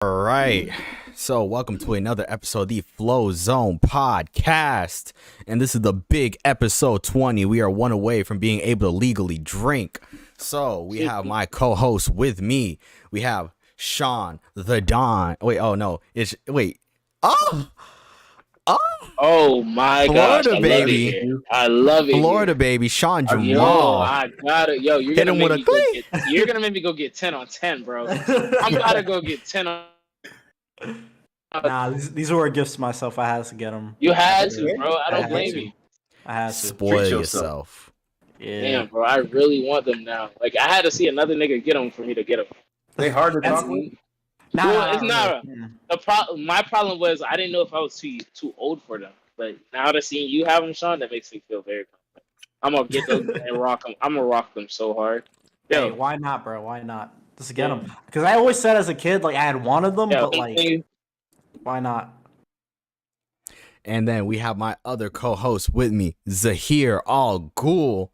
All right. So, welcome to another episode of the Flozone podcast. And this is the big episode 20. We are one away from being able to legally drink. So, we have my co-host with me. We have Shawn the Don. Wait, oh no. Oh my gosh, Florida baby. I love it. Florida baby, Shawn Jamal. Yo, I got it. Yo, you're Hit gonna him make with me a go get, you're gonna make me go get 10 on 10, bro. I'm gotta go get 10 on. Nah, these were gifts to myself. I had to get them. You had to, bro. I don't blame you. I had to. Spoil yourself. Yeah. Damn, bro. I really want them now. Like, I had to see another nigga get them for me to get them. They hard to talk with. Well, it's not. The problem. My problem was I didn't know if I was too old for them. But now that seeing you have them, Shawn, that makes me feel very confident. I'm gonna get those and rock them. I'm gonna rock them so hard. Yo, Hey, why not, bro? Why not? Just get them. Because I always said as a kid, like I had wanted them, but like, why not? And then we have my other co-host with me, Zahir Al Ghul.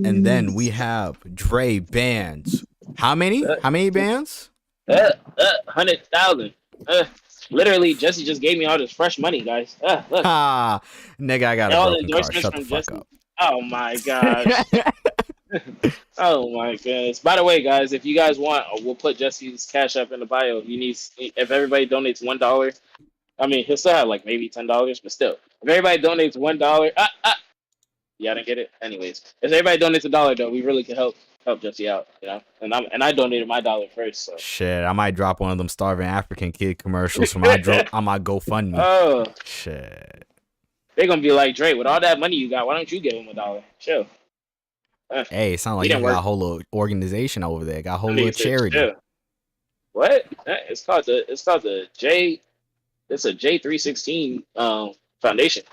And then we have Dre Bands. How many? How many bands? 100,000. Literally, Jesse just gave me all this fresh money, guys. Look. Ah, nigga, I got a broken car. Shut the fuck up. Oh my gosh. Oh my goodness. By the way, guys, if you guys want, we'll put Jesse's cash up in the bio. If everybody donates $1, I mean, he'll still have like maybe $10, but still, if everybody donates $1, yeah, I didn't get it. Anyways, if everybody donates $1, though, we really can help Jesse out, you know. And I donated my dollar first. So shit, I might drop one of them starving African kid commercials from my GoFundMe. Oh shit, they're gonna be like, Dre, with all that money you got, why don't you give him $1? Chill. Hey, it sounds like you got a whole little organization over there. Got a whole little charity. Chill. What? It's called the J. It's a J316 foundation.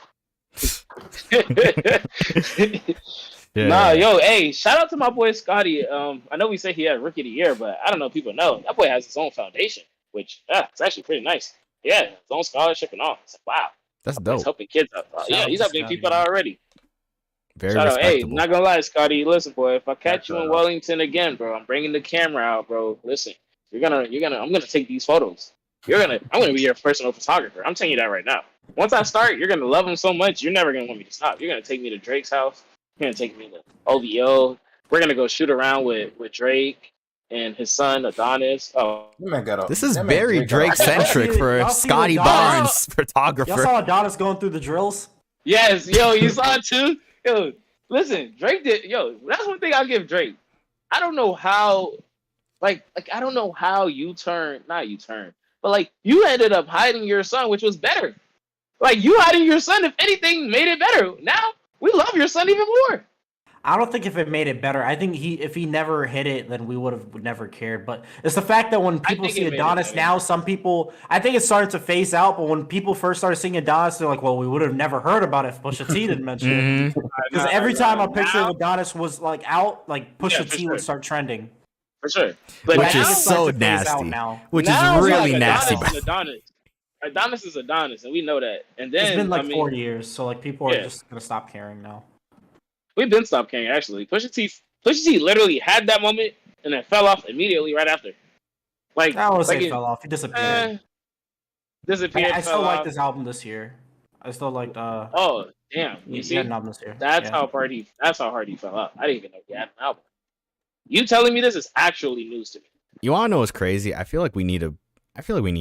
Yeah. Nah, yo, hey, shout out to my boy Scotty. I know we say he had Rookie of the Year, but I don't know if people know that boy has his own foundation, which it's actually pretty nice. Yeah, his own scholarship and all. It's like, wow, that's dope. He's helping kids out. Yeah, he's helping people out already. Very shout out. Hey, respectable. not gonna lie, Scotty. Listen, boy, if I catch you in Wellington again, bro, I'm bringing the camera out, bro. Listen, I'm gonna take these photos. I'm gonna be your personal photographer. I'm telling you that right now. Once I start, you're gonna love him so much, you're never gonna want me to stop. You're gonna take me to Drake's house. You're gonna take me to OVO. We're gonna go shoot around with Drake and his son Adonis. Oh, this is very Drake centric for Scotty Barnes, photographer. Y'all saw Adonis going through the drills? Yes, yo, you saw it too. Yo, listen, Drake did. Yo, that's one thing I'll give Drake. I don't know how, like I don't know how not you turn, but like you ended up hiding your son, which was better. Like you hiding your son, if anything, made it better. Now we love your son even more. I don't think if it made it better. I think if he never hit it, then we would never cared. But it's the fact that when people see Adonis now, some people, I think it started to phase out. But when people first started seeing Adonis, they're like, "Well, we would have never heard about it if Pusha T didn't mention it." Because every time a picture of Adonis was like out, like Pusha T would start trending. For sure, but which is so nasty. Which is really nasty. Adonis is Adonis, and we know that. And then it's been like 4 years, so like people are just gonna stop caring now. We've been stopped caring actually. Pusha T literally had that moment and then fell off immediately right after. Like I don't say fell off. He disappeared. I still like this album this year. I still liked. Oh damn! You see, he had an album this year. That's how hard he fell off. I didn't even know he had an album. You telling me this is actually news to me. You wanna know what's crazy? I feel like we need to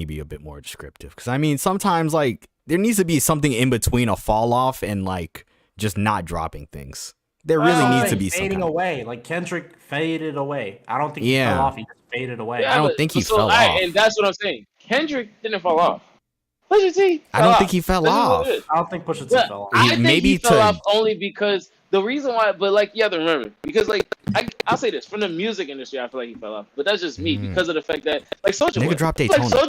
be a bit more descriptive because I mean sometimes like there needs to be something in between a fall off and like just not dropping things. There really needs to be fading away. Like Kendrick faded away. I don't think he fell off. He just faded away. I don't think he fell off. And that's what I'm saying. Kendrick didn't fall off. Pusha T. I don't think he fell off. I don't think Pusha T fell off. I think he fell off only because the reason why. But like you have to remember because like I'll say this from the music industry, I feel like he fell off. But that's just me because of the fact that like Soulja Boy dropped Daytona. I feel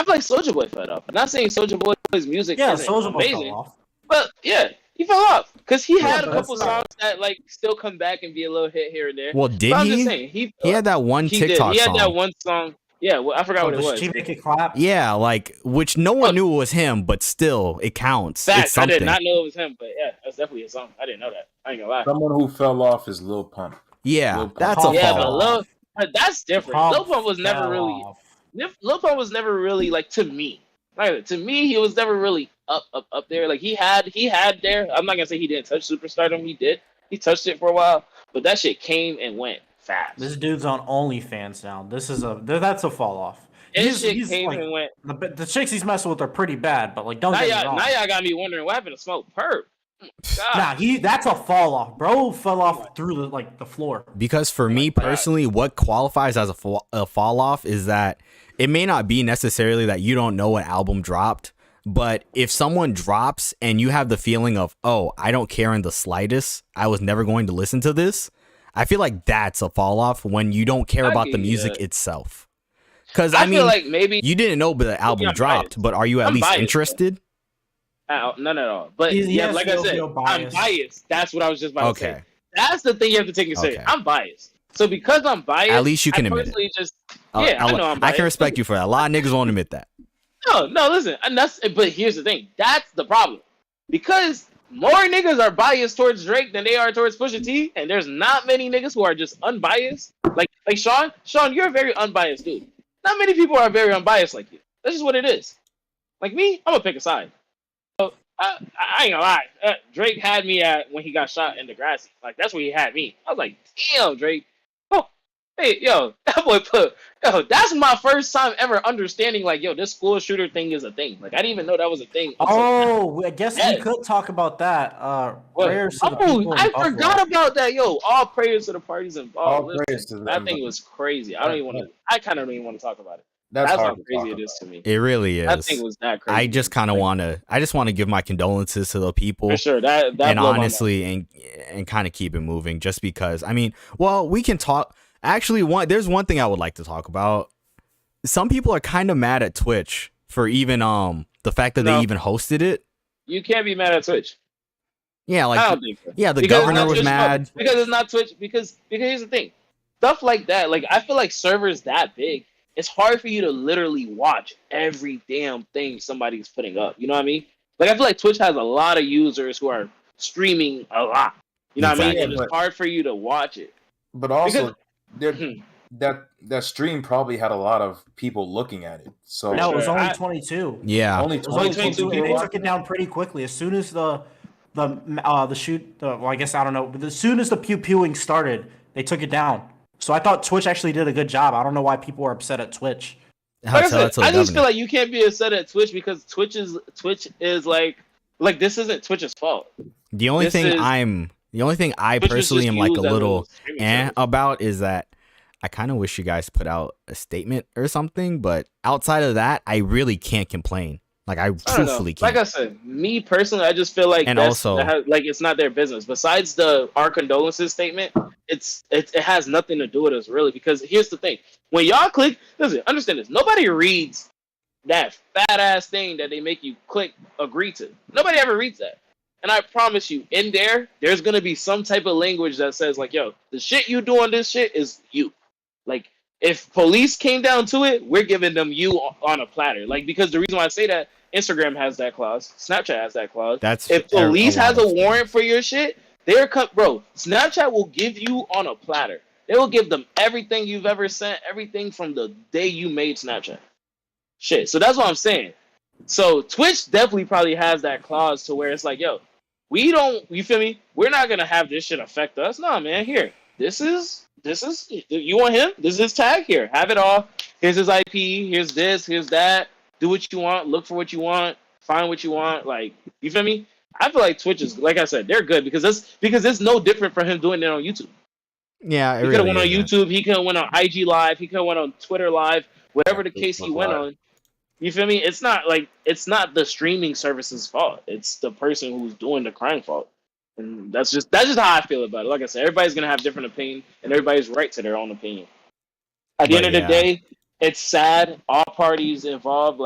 like Soulja Boy fell off. I'm not saying Soulja Boy's music isn't amazing, fell off. But yeah. He fell off because he had a couple songs that like still come back and be a little hit here and there. Well, did I'm he? just saying, he had that one TikTok song. He had that one song. Yeah, well, I forgot what it was. Did she make it clap? Yeah, like which no one knew it was him, but still it counts. Fact, it's something. I did not know it was him, but yeah, that's definitely a song. I didn't know that. I ain't gonna lie. Someone who fell off is Lil Pump. Yeah, that's a fall. But But that's different. Lil Pump was never really. Lil Pump was never really like to me. Like to me, he was never really up there. Like he had there. I'm not gonna say he didn't touch superstardom. He did. He touched it for a while, but that shit came and went fast. This dude's on OnlyFans now. That's a fall off. He's came like, and went. The chicks he's messing with are pretty bad, but like don't get me wrong. Now y'all got me wondering what happened to Smoke Perp. Nah, that's a fall off. Bro fell off through the floor. Because for me personally, what qualifies as a fall off is that it may not be necessarily that you don't know what album dropped, but if someone drops and you have the feeling of, oh, I don't care in the slightest, I was never going to listen to this, I feel like that's a fall off when you don't care about the music itself. Because I mean, feel like maybe you didn't know the album dropped, but are you at least interested? No. But like I said, I'm biased. That's what I was just about to say. That's the thing you have to take into consideration. I'm biased. So because I'm biased, at least you can admit it. I know I'm biased. I can respect you for that. A lot of niggas won't admit that. No, listen. But here's the thing. That's the problem. Because more niggas are biased towards Drake than they are towards Pusha T, and there's not many niggas who are just unbiased. Like Shawn. Shawn, you're a very unbiased dude. Not many people are very unbiased like you. That's just what it is. Like me, I'm gonna pick a side. So I ain't gonna lie. Drake had me at when he got shot in Degrassi. Like that's where he had me. I was like, damn, Drake. Oh, hey, that boy that's my first time ever understanding. Like, this school shooter thing is a thing. Like I didn't even know that was a thing. I guess we could talk about that. Prayers to the people I forgot about that. All prayers to the parties involved. All prayers to them. That thing was crazy. I kind of don't even want to talk about it. That's how crazy it is to me. It really is. That thing was that crazy. I just want to give my condolences to the people. For sure. That and honestly, and kind of keep it moving just because, I mean, well, we can talk. Actually, there's one thing I would like to talk about. Some people are kind of mad at Twitch for even the fact that they even hosted it. You can't be mad at Twitch. Yeah, like I don't think so. Yeah, the governor was mad. Because it's not Twitch. Because here's the thing. Stuff like that, like I feel like servers that big, it's hard for you to literally watch every damn thing somebody's putting up. You know what I mean? Like I feel like Twitch has a lot of users who are streaming a lot. You know what I mean? And it's hard for you to watch it. But also, that stream probably had a lot of people looking at it. So no, it was only 22. Yeah, only 22. They took it down pretty quickly as soon as the shoot. Well, I guess I don't know. But as soon as the pew-pewing started, they took it down. So I thought Twitch actually did a good job. I don't know why people are upset at Twitch. Like I just feel like you can't be upset at Twitch because Twitch is like this isn't Twitch's fault. The only thing I personally am like a little about is that I kind of wish you guys put out a statement or something, but outside of that, I really can't complain. Like I truthfully can't. Like I said, me personally, I just feel like it's not their business. Besides our condolences statement, it has nothing to do with us really. Because here's the thing: when y'all click, listen, understand this. Nobody reads that fat ass thing that they make you click agree to. Nobody ever reads that. And I promise you, in there's gonna be some type of language that says like, the shit you do on this shit is you. Like, if police came down to it, we're giving them you on a platter. Like, because the reason why I say that, Instagram has that clause, Snapchat has that clause. If police has a warrant for your shit, bro, Snapchat will give you on a platter. They will give them everything you've ever sent, everything from the day you made Snapchat. Shit. So that's what I'm saying. So Twitch definitely probably has that clause to where it's like, you feel me? We're not gonna have this shit affect us. No, man, here. This is you want him? This is his tag here. Have it all. Here's his IP. Here's this. Here's that. Do what you want. Look for what you want. Find what you want. Like, you feel me? I feel like Twitch is, like I said, they're good because it's no different from him doing it on YouTube. Yeah, he could have went on YouTube. He could have went on IG Live. He could have went on Twitter Live. Whatever the case he went on. You feel me? It's not the streaming service's fault. It's the person who's doing the crime fault. And that's just how I feel about it. Like I said, everybody's gonna have different opinion, and everybody's right to their own opinion. At the end of the day, it's sad. All parties involved,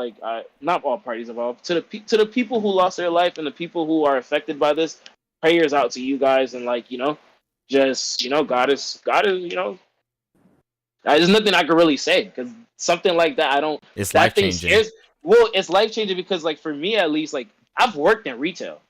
not all parties involved. To the people who lost their life and the people who are affected by this, prayers out to you guys, and God is. There's nothing I can really say because something like that, It's life changing. It's life changing because, for me at least, I've worked in retail.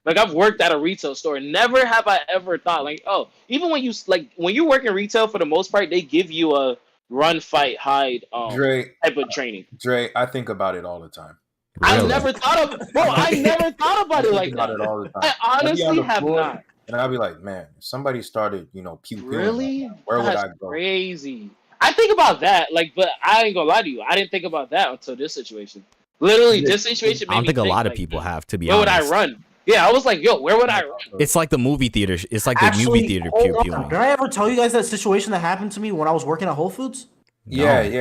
Like I've worked at a retail store. Never have I ever thought like, oh, even when you work in retail for the most part, they give you a run, fight, hide Dre, type of training. Dre, I think about it all the time. I Really? never thought of bro. I never thought about it like that. It all the time. I honestly have not. And I'll be like, man, if somebody started, pew Really? where would That's I go? crazy. I think about that, but I ain't gonna lie to you. I didn't think about that until this situation. Literally, this situation made I don't me think a lot of like, people have, to be where honest. would I run? Yeah, I was like, yo, where would I run? It's like the movie theater. It's like the movie theater pewing. Did I ever tell you guys that situation that happened to me when I was working at Whole Foods? Yeah. I think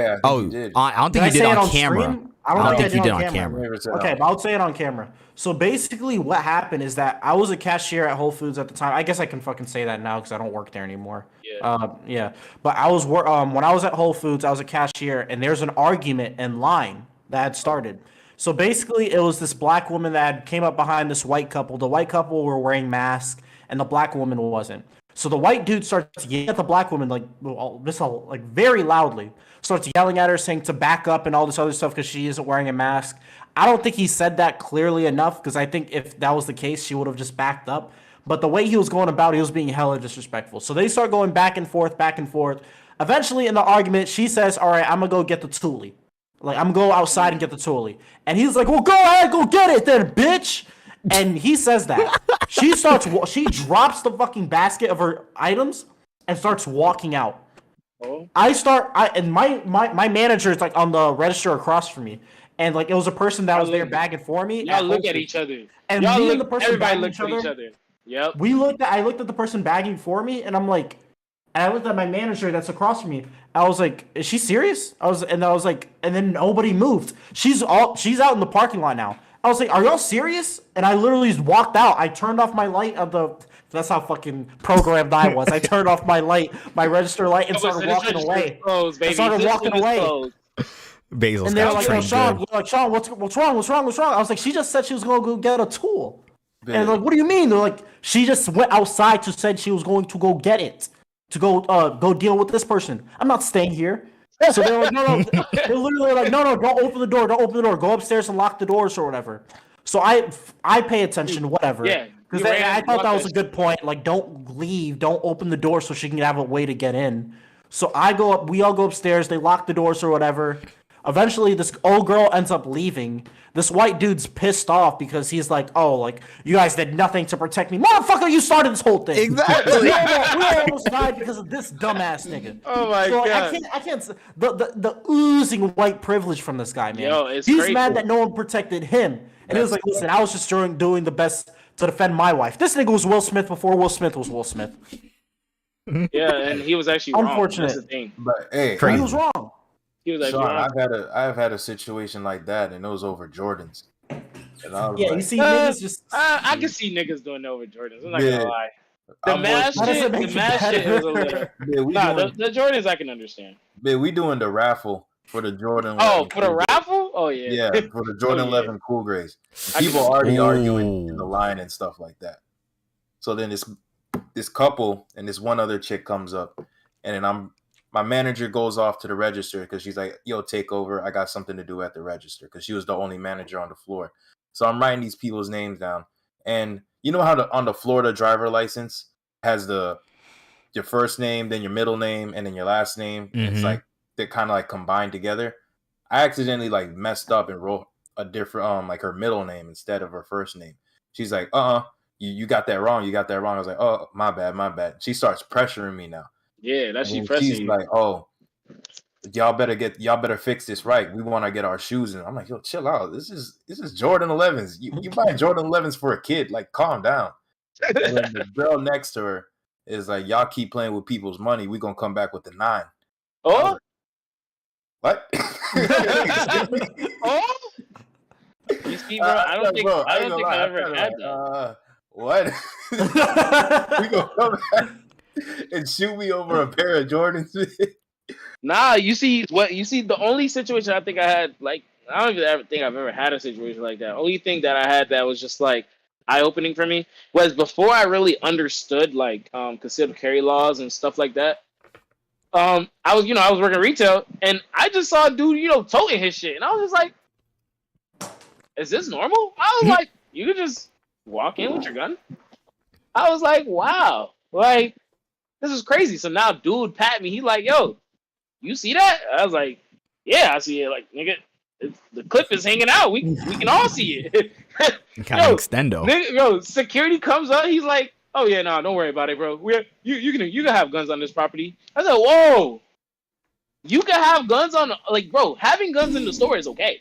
you did. I don't think you did on camera. Stream? I don't think you did on camera. Okay, but I'll say it on camera. So basically, what happened is that I was a cashier at Whole Foods at the time. I guess I can fucking say that now because I don't work there anymore. Yeah. But I was when I was at Whole Foods, I was a cashier, and there's an argument in line that had started. So basically, it was this black woman that came up behind this white couple. The white couple were wearing masks, and the black woman wasn't. So the white dude starts yelling at the black woman like very loudly. Starts yelling at her, saying to back up and all this other stuff because she isn't wearing a mask. I don't think he said that clearly enough because I think if that was the case, she would have just backed up. But the way he was going about it, he was being hella disrespectful. So they start going back and forth, back and forth. Eventually, in the argument, she says, all right, I'm going to go get the Thule. Like, I'm going to go outside and get the Thule. And he's like, well, go ahead, go get it then, bitch. And he says that. She drops the fucking basket of her items and starts walking out. Oh. And my manager is like on the register across from me. And like it was a person that was there bagging for me. Y'all look at each other. And me and the person everybody bagging looked at each other. Yep. I looked at the person bagging for me, and I'm like, and I looked at my manager that's across from me. I was like, is she serious? And then nobody moved. She's out in the parking lot now. I was like, are y'all serious? And I literally just walked out. I turned off my light of the. That's how fucking programmed I was. I turned off my register light, and started walking away. I started walking away. Basil's and they were like, trained Shawn, good. Shawn, what's wrong? I was like, she just said she was going to go get a tool. And like, what do you mean? They're like, she just went outside to said she was going to go get it, to go deal with this person. I'm not staying here. So they're like, no. They're literally like, no, don't open the door. Go upstairs and lock the doors or whatever. So I pay attention, whatever. Yeah. Because I thought that was a good point. Like, don't leave. Don't open the door so she can have a way to get in. So we all go upstairs. They lock the doors or whatever. Eventually, this old girl ends up leaving. This white dude's pissed off because he's like, oh, like, you guys did nothing to protect me. Motherfucker, you started this whole thing. Exactly. we almost died because of this dumbass nigga. Oh, my God. I can't, the oozing white privilege from this guy, man. Yo, it's he's crazy. mad that no one protected him. And he was like, listen, I was just doing the best to defend my wife. This nigga was Will Smith before Will Smith was Will Smith. Yeah, and he was actually wrong. Unfortunate. That's the thing. But hey, He was wrong. He was actually Shawn, wrong. I've had a situation like that, and it was over Jordans. And I was Yeah, like, you see, niggas just. I can see niggas doing it over Jordans. I'm not Yeah. gonna lie. The I'm mask How does it shit make you was a little. better? The Jordans I can understand. we doing the raffle for the Jordan. Oh, 11 for the Cool Grays. raffle? Oh yeah. Yeah, for the Jordan 11 Cool Grays. I can People already Ooh. arguing in the line and stuff like that. So then this couple and this one other chick comes up, and then my manager goes off to the register because she's like, yo, take over. I got something to do at the register because she was the only manager on the floor. So I'm writing these people's names down. And you know how on the Florida driver license has your first name, then your middle name, and then your last name. Mhm. It's like they're kind of like combined together. I accidentally like messed up and wrote a different like her middle name instead of her first name. She's like, you got that wrong. I was like, oh, my bad. She starts pressuring me now. Yeah, that's she And pressing she's you. like, oh, y'all better fix this right. We want to get our shoes in. I'm like, yo, chill out. This is Jordan 11s. You buying Jordan 11s for a kid? Like, calm down. And then the girl next to her is like, y'all keep playing with people's money. We gonna come back with the 9. Oh, What? oh. You see, bro, I don't think I ever had that. What? We gonna come back and shoot me over a pair of Jordans? Nah, you see, the only situation I think I had, like, I don't even ever think I've ever had a situation like that. Only thing that I had that was just like eye-opening for me was before I really understood like concealed carry laws and stuff like that. I was working retail and I just saw a dude, toting his shit, and I was just like, is this normal? I was like, you could just walk in with your gun. I was like, wow, like this is crazy. So now, dude, pat me. He like, yo, you see that? I was like, yeah, I see it. Like, nigga, the clip is hanging out. We can all see it. Kind of extendo. Nigga, yo, security comes up. He's like, oh yeah, no, don't worry about it, bro. You can have guns on this property. I said, whoa, you can have guns on, like, bro, having guns in the store is okay.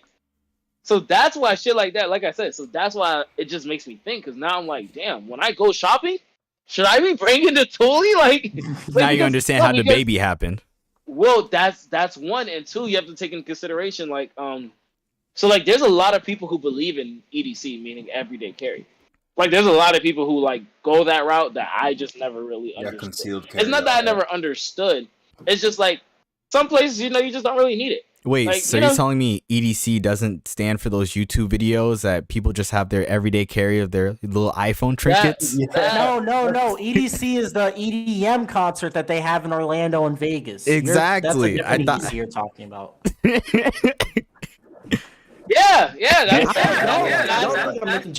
So that's why shit like that, like I said, so that's why it just makes me think, because now I'm like, damn, when I go shopping, should I be bringing the toolie? Like now you understand how the baby happened. Well, that's one, and two, you have to take into consideration, like, so like there's a lot of people who believe in EDC, meaning everyday carry. Like there's a lot of people who like go that route that I just never really understood. Concealed carry. It's not that I never understood. It's just like some places, you just don't really need it. Wait, like, so you're telling me EDC doesn't stand for those YouTube videos that people just have their everyday carry of their little iPhone trinkets? No. EDC is the EDM concert that they have in Orlando and Vegas. Exactly. That's a different EDC you're talking about. Yeah,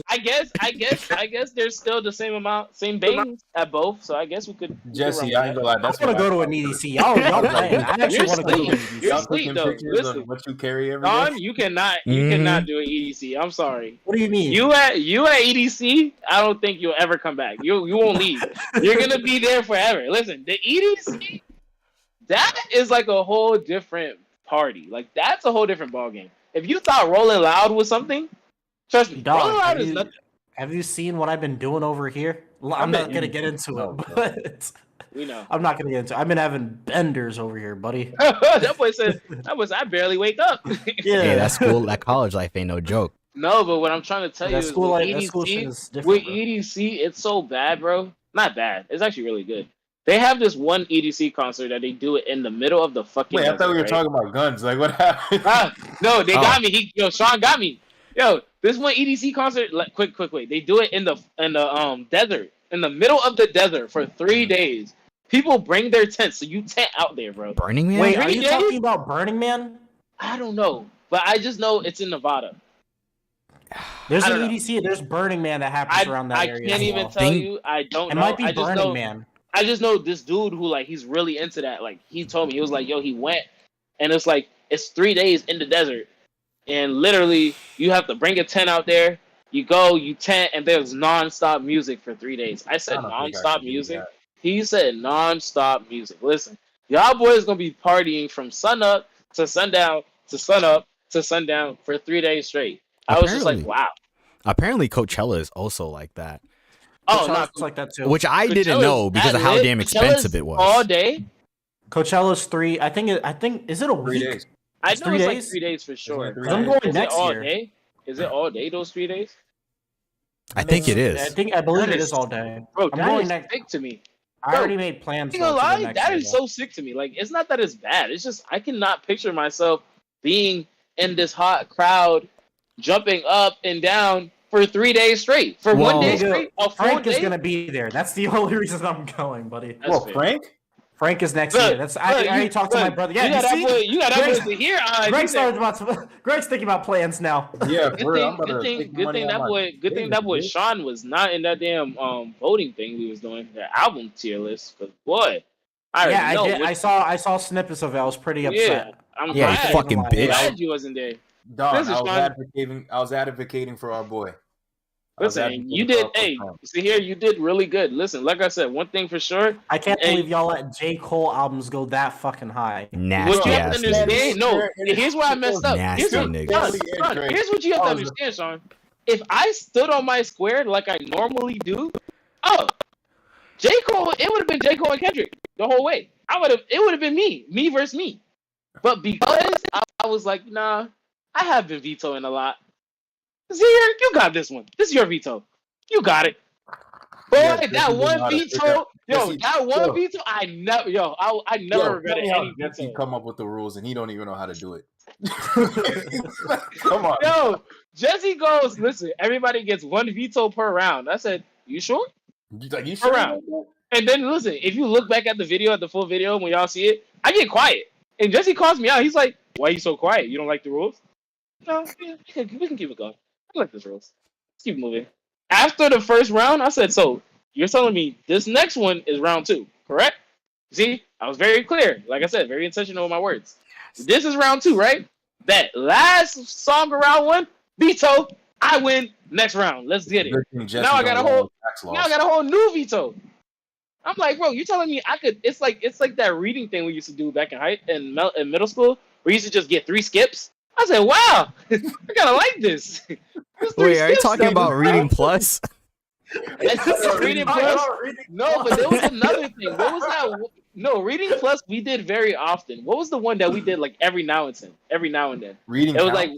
I guess there's still the same bangs at both, so I guess we could. Jesse, I ain't gonna lie. I want to go to an EDC. Y'all playing. I actually want to go to an EDC. You're asleep though. Listen, what you carry every day? Don, you cannot do an EDC. I'm sorry. What do you mean? You at EDC? I don't think you'll ever come back. You won't leave. You're gonna be there forever. Listen, the EDC, that is like a whole different party. Like that's a whole different ballgame. If you thought Rolling Loud was something, trust me, Dog, Rolling Loud is nothing. Have you seen what I've been doing over here? I'm not gonna get into it, but we know. I'm not gonna get into it. I've been having benders over here, buddy. That boy said, I barely wake up. Yeah, hey, that college life ain't no joke. No, but what I'm trying to tell you is with EDC, it's so bad, bro. Not bad. It's actually really good. They have this one EDC concert that they do it in the middle of the fucking. Wait, I thought we were talking about guns. Like, what happened? No, they got me. Shawn got me. Yo, this one EDC concert. Quick. They do it in the desert, in the middle of the desert for 3 days. People bring their tents, so you tent out there, bro. Burning Man. Wait, are you talking about Burning Man? I don't know, but I just know it's in Nevada. There's an EDC. There's Burning Man that happens around that area. I can't even tell you. I don't know. It might be Burning Man. I just know this dude who like he's really into that. Like he told me, he was like, yo, he went and it's like it's 3 days in the desert. And literally you have to bring a tent out there. You go, you tent, and there's non-stop music for 3 days. I said non-stop music. He said non-stop music. Listen, y'all boys gonna be partying from sun up to sundown to sun up to sundown for 3 days straight. I was just like, wow. Apparently Coachella is also like that. Oh, no, it's like that too. Which I didn't know because of how damn expensive it was. All day. Coachella's 3. I think is it a week? 3 days. I know it's like 3 days for sure. I'm going next year. Day? Is it all day? Those 3 days? I think it is. I believe it is all day. Bro, that is sick to me. I already made plans. That is so sick to me. Like, it's not that it's bad. It's just I cannot picture myself being in this hot crowd, jumping up and down for 3 days straight. For 1 day straight. Frank is gonna be there. That's the only reason I'm going, buddy. Well, Frank? Frank is next year. I already talked to my brother. Yeah, you got that boy to hear. Greg's thinking about plans now. Yeah, good thing that boy Shawn was not in that damn voting thing he was doing, the album tier list. But boy, I saw snippets of it. I was pretty upset. I'm glad. Fucking bitch. I'm glad you wasn't there. Dog, I was advocating for our boy. Listen, you did. Hey, see here, you did really good. Listen, like I said, one thing for sure. I can't believe y'all let J. Cole albums go that fucking high. Nasty. What you have to understand, here's where I messed up. Here's what you have to understand, Shawn. If I stood on my square like I normally do, J. Cole, it would have been J. Cole and Kendrick the whole way. It would have been me versus me. But because I was like, nah, I have been vetoing a lot. Here, you got this one. This is your veto. You got it. Boy, that one veto, veto, I never regretted any veto. He come up with the rules and he don't even know how to do it. Come on. Yo, Jesse goes, listen, everybody gets one veto per round. I said, you sure? You sure? Per round. And then listen, if you look back at the full video, when y'all see it, I get quiet. And Jesse calls me out. He's like, why are you so quiet? You don't like the rules? No, we can keep it going. I like those rules. Let's keep moving. After the first round, I said, so you're telling me this next one is round 2, correct? See, I was very clear. Like I said, very intentional with my words. This is round 2, right? That last song of round 1, veto. I win. Next round. Let's get it. Now I got a whole new veto. I'm like, bro, you're telling me I could? It's like that reading thing we used to do back in middle school, where you used to just get 3 skips. I said, wow, I kind of like this. Wait, are you talking about Reading Plus? Reading Plus? No, but there was another thing. What was that? No, Reading Plus we did very often. What was the one that we did like every now and then? Reading. It was like,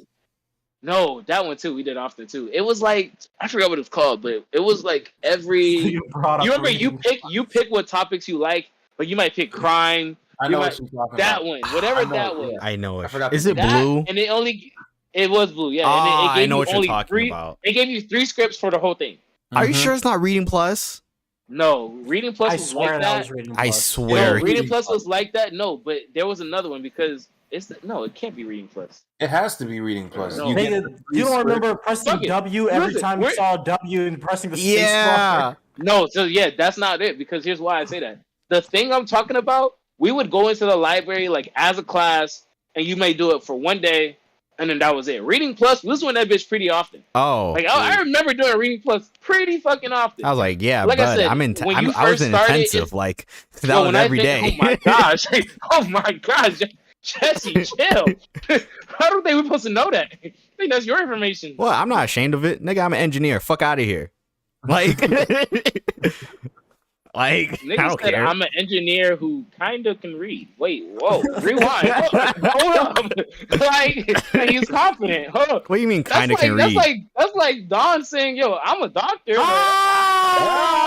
no, that one too. We did often too. It was like, I forgot what it was called, but it was like every. You remember you pick what topics you like, but you might pick crime. I know what you're talking that about. one, whatever that was. I know it. forgot Is the it That, blue? and it was blue, yeah. Ah, and it gave I know you what you're only talking about. It gave you 3 scripts for the whole thing. Are you Mhm. sure it's not Reading Plus? No, Reading Plus I was swear like that that. was Reading I Plus. swear. No, Reading Plus was like that. No, but there was another one because it can't be Reading Plus. It has to be Reading Plus. No. get Nigga, the you don't free remember script. pressing Fuck it. W every Listen, time you we're- saw a W and pressing the space Yeah. bar? No, so yeah, that's not it. Because here's why I say that. The thing I'm talking about, we would go into the library like as a class, and you may do it for one day, and then that was it. Reading Plus, we was doing that bitch pretty often. Oh, Like I remember doing Reading Plus pretty fucking often. I was like, yeah, Like I but said, I'm in. when you I was first in started, intensive. it's- Like that Yo, was when I every think- day. Oh my gosh! Oh my gosh! Jesse, chill. How do they supposed to know that? I think that's your information. Well, I'm not ashamed of it, nigga. I'm an engineer. Fuck out of here. Like, like I Nigga don't said care. I'm an engineer who kind of can read. Wait, whoa, rewind. Hold up. Like he's confident. Hold up. What do you mean, kind of That's can like, read? That's like Don saying, "Yo, I'm a doctor."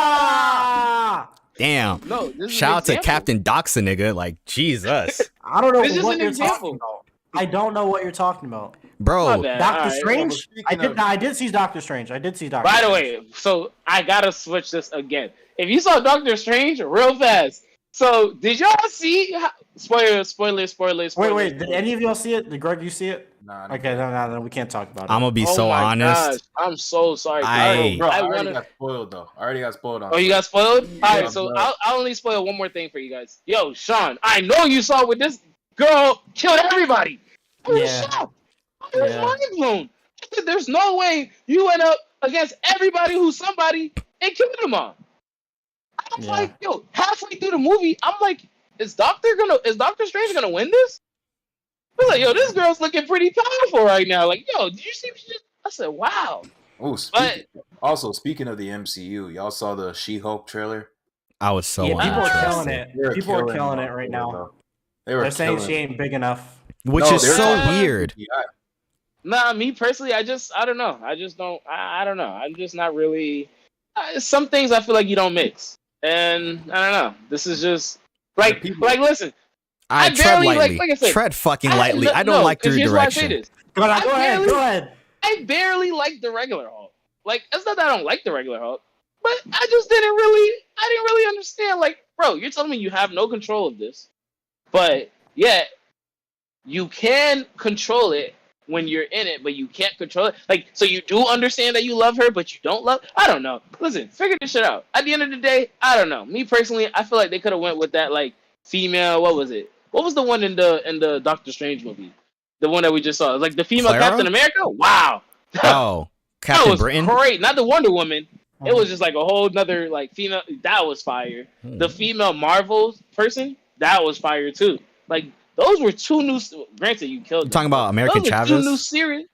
Ah! Damn. No, this is Shout an out to example. Captain Doxa, nigga. Like, Jesus, I don't know This is what an you're example. talking about. I don't know what you're talking about. My bro. bad. Doctor All right. Strange? speaking of- I did see Doctor Strange. I did see Doctor By the Strange. way, so I gotta switch this again. If you saw Doctor Strange, real fast. So did y'all see? Spoilers. Wait, did any of y'all see it? Did Greg, you see it? Nah, Okay, no, we can't talk about it. I'm gonna be Oh so my honest. gosh, I'm so sorry. Bro, I I already wanna. got spoiled though. I already got spoiled on. Oh, you got spoiled? All Yeah, right, so bro. I'll only spoil one more thing for you guys. Yo, Sean, I know you saw with this girl killed everybody. I was Yeah. shocked. I was Yeah. mind blown. I said, there's no way you went up against everybody who's somebody and killed them all. I was Yeah. like, yo, halfway through the movie, I'm like, is Doctor Strange gonna win this? I was like, yo, this girl's looking pretty powerful right now. Like, yo, did you see what she just? I said, wow. Oh, speaking of the MCU, y'all saw the She-Hulk trailer? I was so Yeah, people are uninterested. killing it. They were People are killing it on right board, now. though. They were They're saying killing she it. ain't big enough. Which No, is they're so talking weird. CGI. Nah, me personally, I don't know. I just don't. I don't know. I'm just not really. Some things I feel like you don't mix, and I don't know. This is just like listen. I I tread barely, lightly. like I said, tread fucking lightly. I don't like their here's why I say direction. this. Go ahead, I go ahead. I barely like the regular Hulk. Like it's not that I don't like the regular Hulk, but I just didn't really understand. Like, bro, you're telling me you have no control of this, but yet you can control it when you're in it, but you can't control it. Like, so you do understand that you love her, but you don't love. I don't know. Listen, figure this shit out. At the end of the day, I don't know. Me personally, I feel like they could have went with that like female. What was it? What was the one in the Doctor Strange movie? The one that we just saw, like the female Clara? Captain America. Wow. Oh, That Captain was Britain. great. Not the Wonder Woman. It was just like a whole nother like female. That was fire. The female Marvel person. That was fire too. Like those were two new. Granted, you killed. You talking about American those were Chavez? two new series.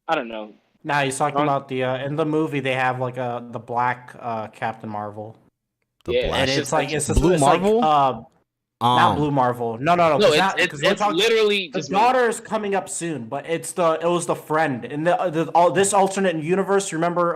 I don't know. Nah, he's talking Huh? about the in the movie they have like the black Captain Marvel. The Yeah, Black- And it's it's just like like- it's Blue it's Marvel? Like, not Blue Marvel. No. No, 'cause that- 'cause it's we're talking- literally The just daughter is coming up soon, but it was the friend in this alternate universe. Remember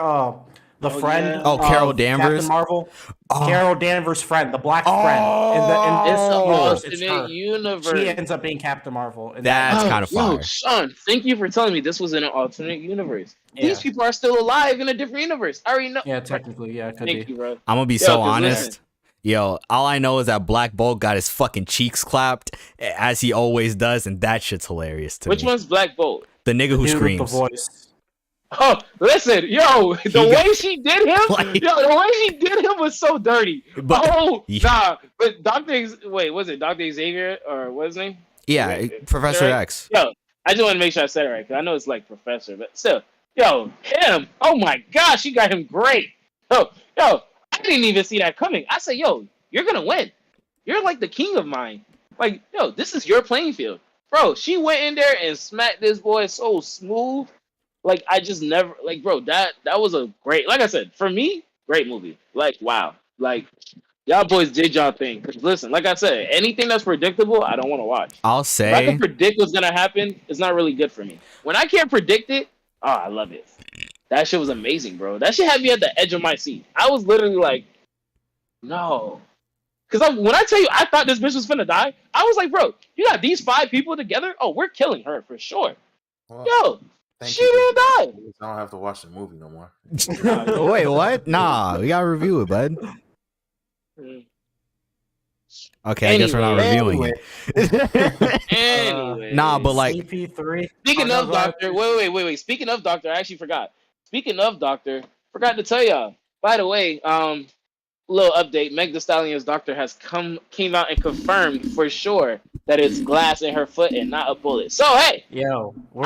the Oh, friend? yeah. Oh, Carol of Danvers? Captain Marvel. Oh. Carol Danvers' friend, the black friend. It's an universe, alternate her. universe. She ends up being Captain Marvel. in That's that- kind of Yo, fire. Sean, thank you for telling me this was in an alternate universe. Yeah. These people are still alive in a different universe. I already know. Yeah, technically, yeah, it could Thank be. you, bro. I'm gonna be Yo, so 'cause honest. listen. Yo, all I know is that Black Bolt got his fucking cheeks clapped as he always does, and that shit's hilarious to Which me. one's Black Bolt? The nigga who Dude with screams. the voice. Oh, listen, yo, the way she did him, Like- the way she did him was so dirty. But- But was it Dr. Xavier or what's his name? Yeah, Professor Right? X. Yo, I just want to make sure I said it right because I know it's like Professor, but still, yo, him. Oh my gosh, you got him great. Yo, I didn't even see that coming. I said, yo, you're gonna win. You're like the king of mine. Like, yo, this is your playing field, bro. She went in there and smacked this boy so smooth. Like, I just never, like, bro, that was a great, like I said, for me, great movie. Like, wow. Like, y'all boys did y'all thing. 'Cause listen, like I said, anything that's predictable, I don't want to watch. I'll If I say can predict what's going to happen, it's not really good for me. When I can't predict it, oh, I love it. That shit was amazing, bro. That shit had me at the edge of my seat. I was literally like, no. Because when I tell you, I thought this bitch was finna die, I was like, bro, you got these 5 people together? Oh, we're killing her for sure. Well, Yo. thank She you. didn't die. I don't have to watch the movie no more. Wait, what? Nah, we gotta review it, bud. Okay, I guess we're not reviewing it. Anyway. Nah, but like, CP3. Speaking of Doctor, wait. Speaking of Doctor, I actually forgot. Speaking of Doctor, forgot to tell y'all. By the way, little update. Meg Thee Stallion's doctor has came out and confirmed for sure that it's glass in her foot and not a bullet. So hey, Yo, we're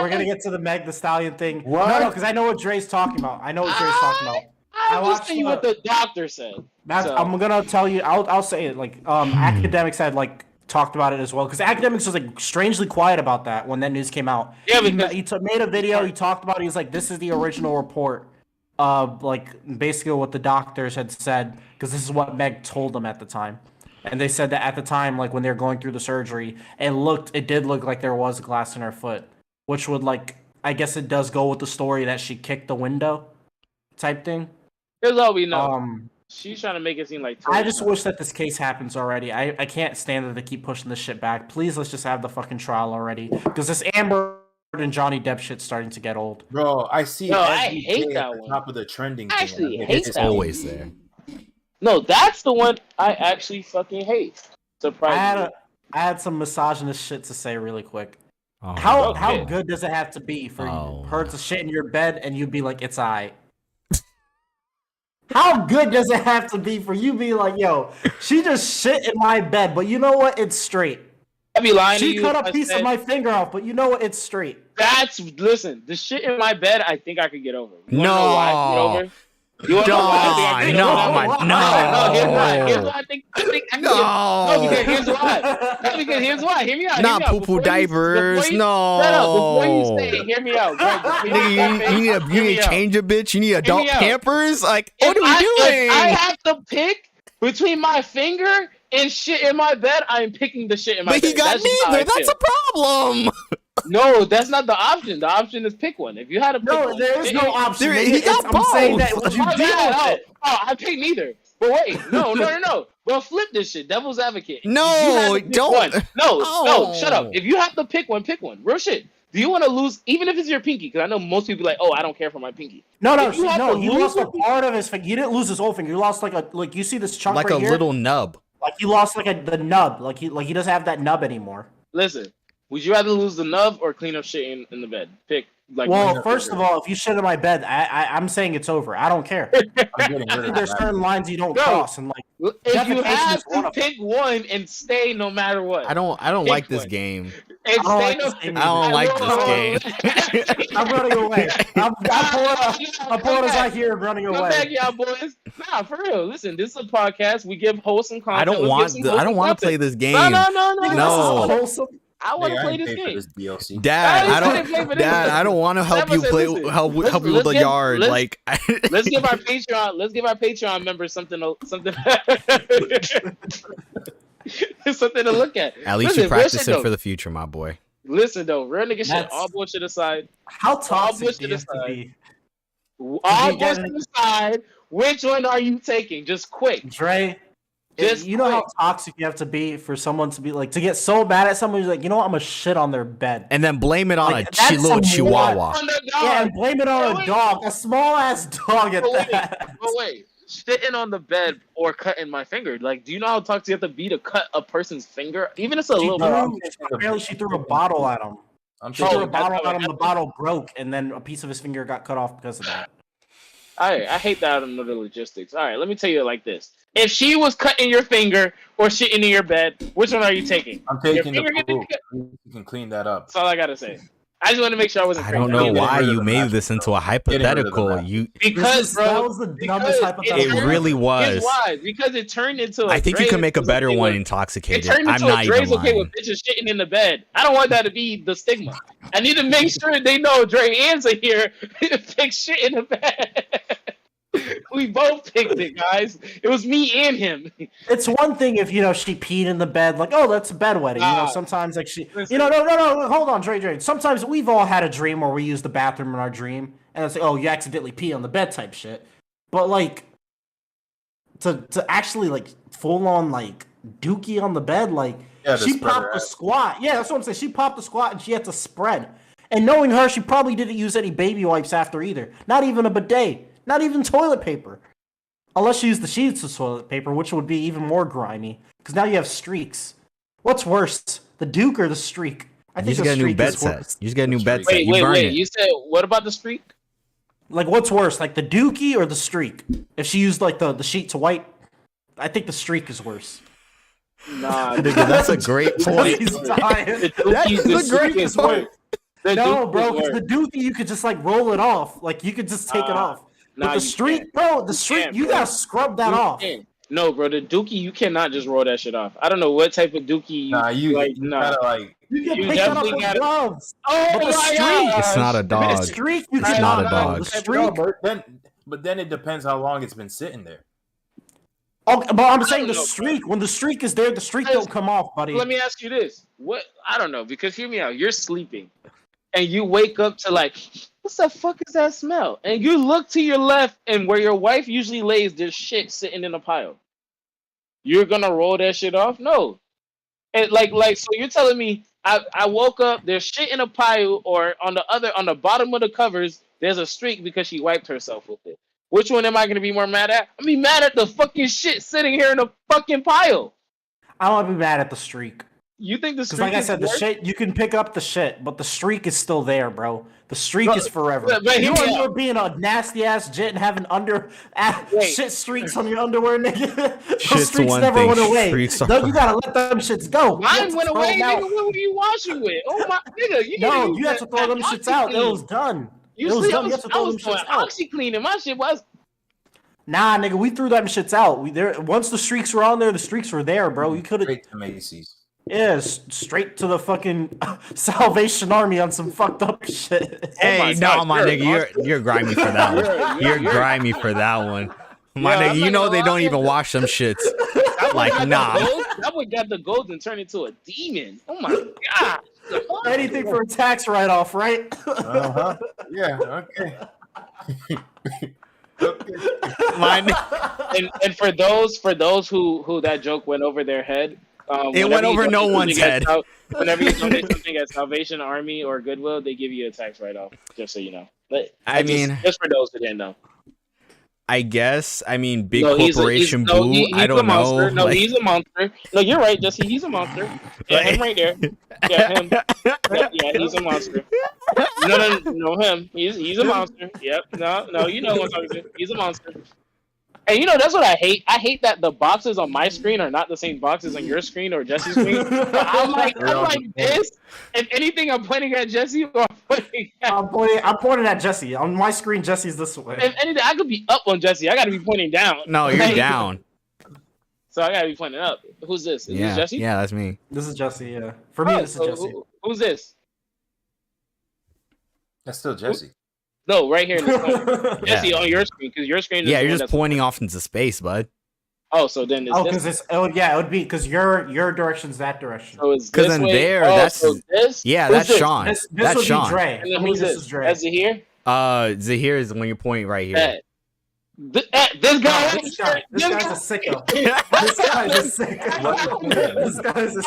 gonna get to the Meg Thee Stallion thing. What? No, because I know what Dre's talking about. I know what Dre's talking about. I'm just telling you what the doctor said. So- I'm gonna tell you. I'll say it. Like, academics had like talked about it as well because academics was like strangely quiet about that when that news came out. Yeah, because he made a video. He talked about it. He was like, "This is the original report of like basically what the doctors had said because this is what Meg told them at the time." And they said that at the time, like when they were going through the surgery, it did look like there was glass in her foot, which would like, I guess it does go with the story that she kicked the window, type thing. here's all we know. She's trying to make it seem like. I just wish that this case happens already. I can't stand that they keep pushing this shit back. Please, let's just have the fucking trial already. Because this Amber and Johnny Depp shit's starting to get old. Bro, I see. No, I every hate day that at the one. top of the trending. I actually thing. hate it's that always there. No, that's the one I actually fucking hate. Surprisingly. I had some misogynist shit to say really quick. Oh, How okay. good does it have to be for Oh. her to shit in your bed and you'd be like, it's aight? How good does it have to be for you to be like, yo, she just shit in my bed, but you know what? It's straight. I'd be lying to She you. cut if a I piece said- of my finger off, but you know what? It's straight. Listen, the shit in my bed, I think I could get over. You wanna No. know why I could get over? You wanna know why I think I could get No, over? my- No, here's why. no. Here's why I think I can No. get. No, because here's why. No, because here's why. Hear me out. Not hear me out. poo-poo diapers. Shut up. No. Before you say it, hear me out. Nigga, you need to change a bitch. You need adult me out. Pampers. Like, what are we If doing? I have to pick between my finger and shit in my bed, I am picking the shit in my But bed. he got That's just how I neither. That's feel. a problem. No, that's not the option. The option is pick one. If you had to pick No, one, there is no option. There- nigga. he got I'm saying that both. would you Oh, deal God, with it? I pick neither. But wait, no. Well, flip this shit. Devil's advocate. No, If you had to pick don't. one- No, No. shut up. If you have to pick one, pick one. Real shit. Do you want to lose, even if it's your pinky? Because I know most people be like, oh, I don't care for my pinky. No, If you have to he lose lost a something- part of his finger. He didn't lose his whole finger. He lost like you see this chunk Like right a here? little nub. Like he lost the nub. Like he doesn't have that nub anymore. Listen, would you rather lose the nub or clean up shit in the bed? Pick. Like, Well, first of all, if you shit in my bed, I'm saying it's over. I don't care. I'm getting I rid think of there's that. certain lines you don't Bro. cross, and like if you defecation have is one to of them. pick one and stay no matter what. I don't Pick like this one. game. And I don't stay like no. this game I don't like know. this game. I'm running away. I'm pulling us out here and running Come back, away. y'all boys. Nah, for real. Listen, this is a podcast. We give wholesome content. I don't want to play this game. No. No. This is wholesome. I want to Nigga, I play ain't this paid for game. this DLC. Dad, I I didn't say play for don't. this. Dad, I don't want to help Never you said play. listen. Help you with Let's the give- yard. let's- Like, Let's give our Patreon. Let's give our Patreon members something. Something to look at. at least Listen, you practice real shit it though. for the future, my boy. Listen though, real nigga shit. That's- All bullshit aside. How toxic bullshit do you have to aside. be? All you get bullshit aside. Which one are you taking? Just quick. Dre, Just you know how quick. toxic you have to be for someone to be like to get so mad at someone who's like, you know what, I'm gonna shit on their bed. And then blame it on Like, a that's little some chihuahua. On the Yeah, dog. and blame it on Wait. a dog, a small ass dog at But wait, that. but wait, sitting on the bed or cutting my finger. Like, do you know how toxic you have to be to cut a person's finger? Even if it's a She little. threw, apparently she threw a bottle at him. I'm She threw taking a bottle that's how at it him. The bottle broke, and then a piece of his finger got cut off because of that. I hate that. I don't know the logistics. All right, let me tell you it like this: if she was cutting your finger or shitting in your bed, which one are you taking? I'm taking Your the finger getting poop. cut? You can clean that up. That's all I gotta say. I just want to make sure I wasn't I crazy. don't know getting why rid of you the made mattress, this into a Getting rid of the hypothetical. mattress. You, Because, bro, that was the dumbest hypothetical. it really Here's was. why. Because it turned into a I think you Dre can make a is better okay one with- It intoxicated. turned I'm into not a even Dre's okay with lying. bitches shitting in the bed. I don't want that to be the stigma. I need to make sure they know Dre answer here pick shit in the bed. We both picked it, guys. It was me and him. It's one thing if she peed in the bed, like, oh, that's a bedwetting. Sometimes like listen. no, hold on, Dre. Sometimes we've all had a dream where we use the bathroom in our dream, and it's like, oh, you accidentally pee on the bed type shit. But like, to actually like full on like dookie on the bed, like she popped the squat. Yeah, that's what I'm saying. She popped the squat and she had to spread. And knowing her, she probably didn't use any baby wipes after either. Not even a bidet. Not even toilet paper. Unless she used the sheets of toilet paper, which would be even more grimy. Because now you have streaks. What's worse, the Duke or the streak? I You think just the get a new streak bed is set. worse. You just get a new bed set. Wait. You burn it. You said what about the streak? Like, what's worse, like the Dookie or the streak? If she used like the sheet to wipe, I think the streak is worse. Nah, Nigga, that's a great point. He's dying. That is a great point. No, bro, because the Dookie you could just like roll it off. Like you could just take it off. But the streak, bro, the streak, you gotta scrub that off. No, bro, the Dookie, you cannot just roll that shit off. I don't know what type of Dookie. You gotta like. You can pick that up with gloves. Oh, but the streak, It's not a dog. the streak, you It's cannot. not a dog. The streak. But then it depends how long it's been sitting there. Oh, but I'm saying the streak. When the streak is there, the streak don't come off, buddy. Let me ask you this: what? I don't know, because hear me out. You're sleeping, and you wake up to like, what the fuck is that smell? And you look to your left, and where your wife usually lays, there's shit sitting in a pile. You're gonna roll that shit off? No. And like, so you're telling me I woke up, there's shit in a pile, or on the bottom of the covers, there's a streak because she wiped herself with it. Which one am I gonna be more mad at? I'm be mad at the fucking shit sitting here in a fucking pile. I want to be mad at the streak. You think the streak? Because like I said, the shit you can pick up the shit, but the streak is still there, bro. The streak is forever. But you when you're being a nasty ass jit and having shit streaks on your underwear, nigga. Those streaks never went away. You gotta let them shits go. Mine went away, nigga. What were you washing with? Oh my nigga, you have to throw them shits out. It was done. It was done. You have to throw them shits out. OxyClean and my shit was. Nah, nigga, we threw them shits out. Once the streaks were on there, the streaks were there, bro. You could have. Straight to Macy's. Yeah, straight to the fucking Salvation Army on some fucked up shit. Hey, no, my nigga, you're grimy for that one. You're grimy for that one. My nigga, you know they don't even wash them shits. Like, nah. That would get the gold and turn into a demon. Oh my god. Anything for a tax write-off, right? Yeah, okay. And for those who that joke went over their head, it went over no one's head. Whenever you donate something at Salvation Army or Goodwill, they give you a tax write-off, just so you know. But just for those who didn't know. I guess. I mean, big corporation boo. I don't know. No, he's a monster. No, you're right, Jesse. He's a monster. Yeah, him right there. Yeah, him. Yeah, he's a monster. No, him. He's a monster. Yep. No, you know what I'm talking about. He's a monster. And that's what I hate. I hate that the boxes on my screen are not the same boxes on your screen or Jesse's screen. I'm like this. If anything, I'm pointing at Jesse or I'm pointing at Jesse. On my screen, Jesse's this way. If anything, I could be up on Jesse. I got to be pointing down. No, you're down. So I got to be pointing up. Who's this? Is this Jesse? Yeah, that's me. This is Jesse, yeah. For me, this is Jesse. Who's this? That's still Jesse. No, right here in this corner. Jesse on your screen, because your screen is you're just pointing off into space, bud. Oh, so then it's it would be because your direction's that direction. So it's because then way. there, that's this? That's this? Shawn. This that's would Shawn. Be Dre. And then who's this? Is Dre. That's Zahir. Zahir is when you're pointing right here. This guy. This guy's a sicko. This guy's a sicko. This guy's a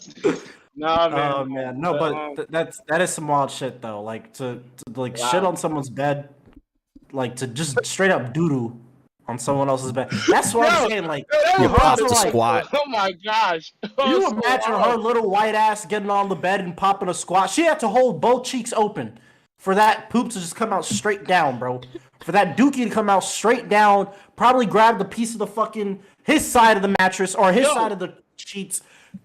sicko. Nah, man. Oh man, no, but that is some wild shit though. Like to shit on someone's bed, like to just straight up doo-doo on someone else's bed. That's what I'm saying. Like, that You was popped wild. the squat. Oh my gosh. you So imagine wild. her little white ass getting on the bed and popping a squat? She had to hold both cheeks open for that poop to just come out straight down, bro. For that dookie to come out straight down, probably grabbed a piece of the fucking his side of the mattress or his side of the sheets,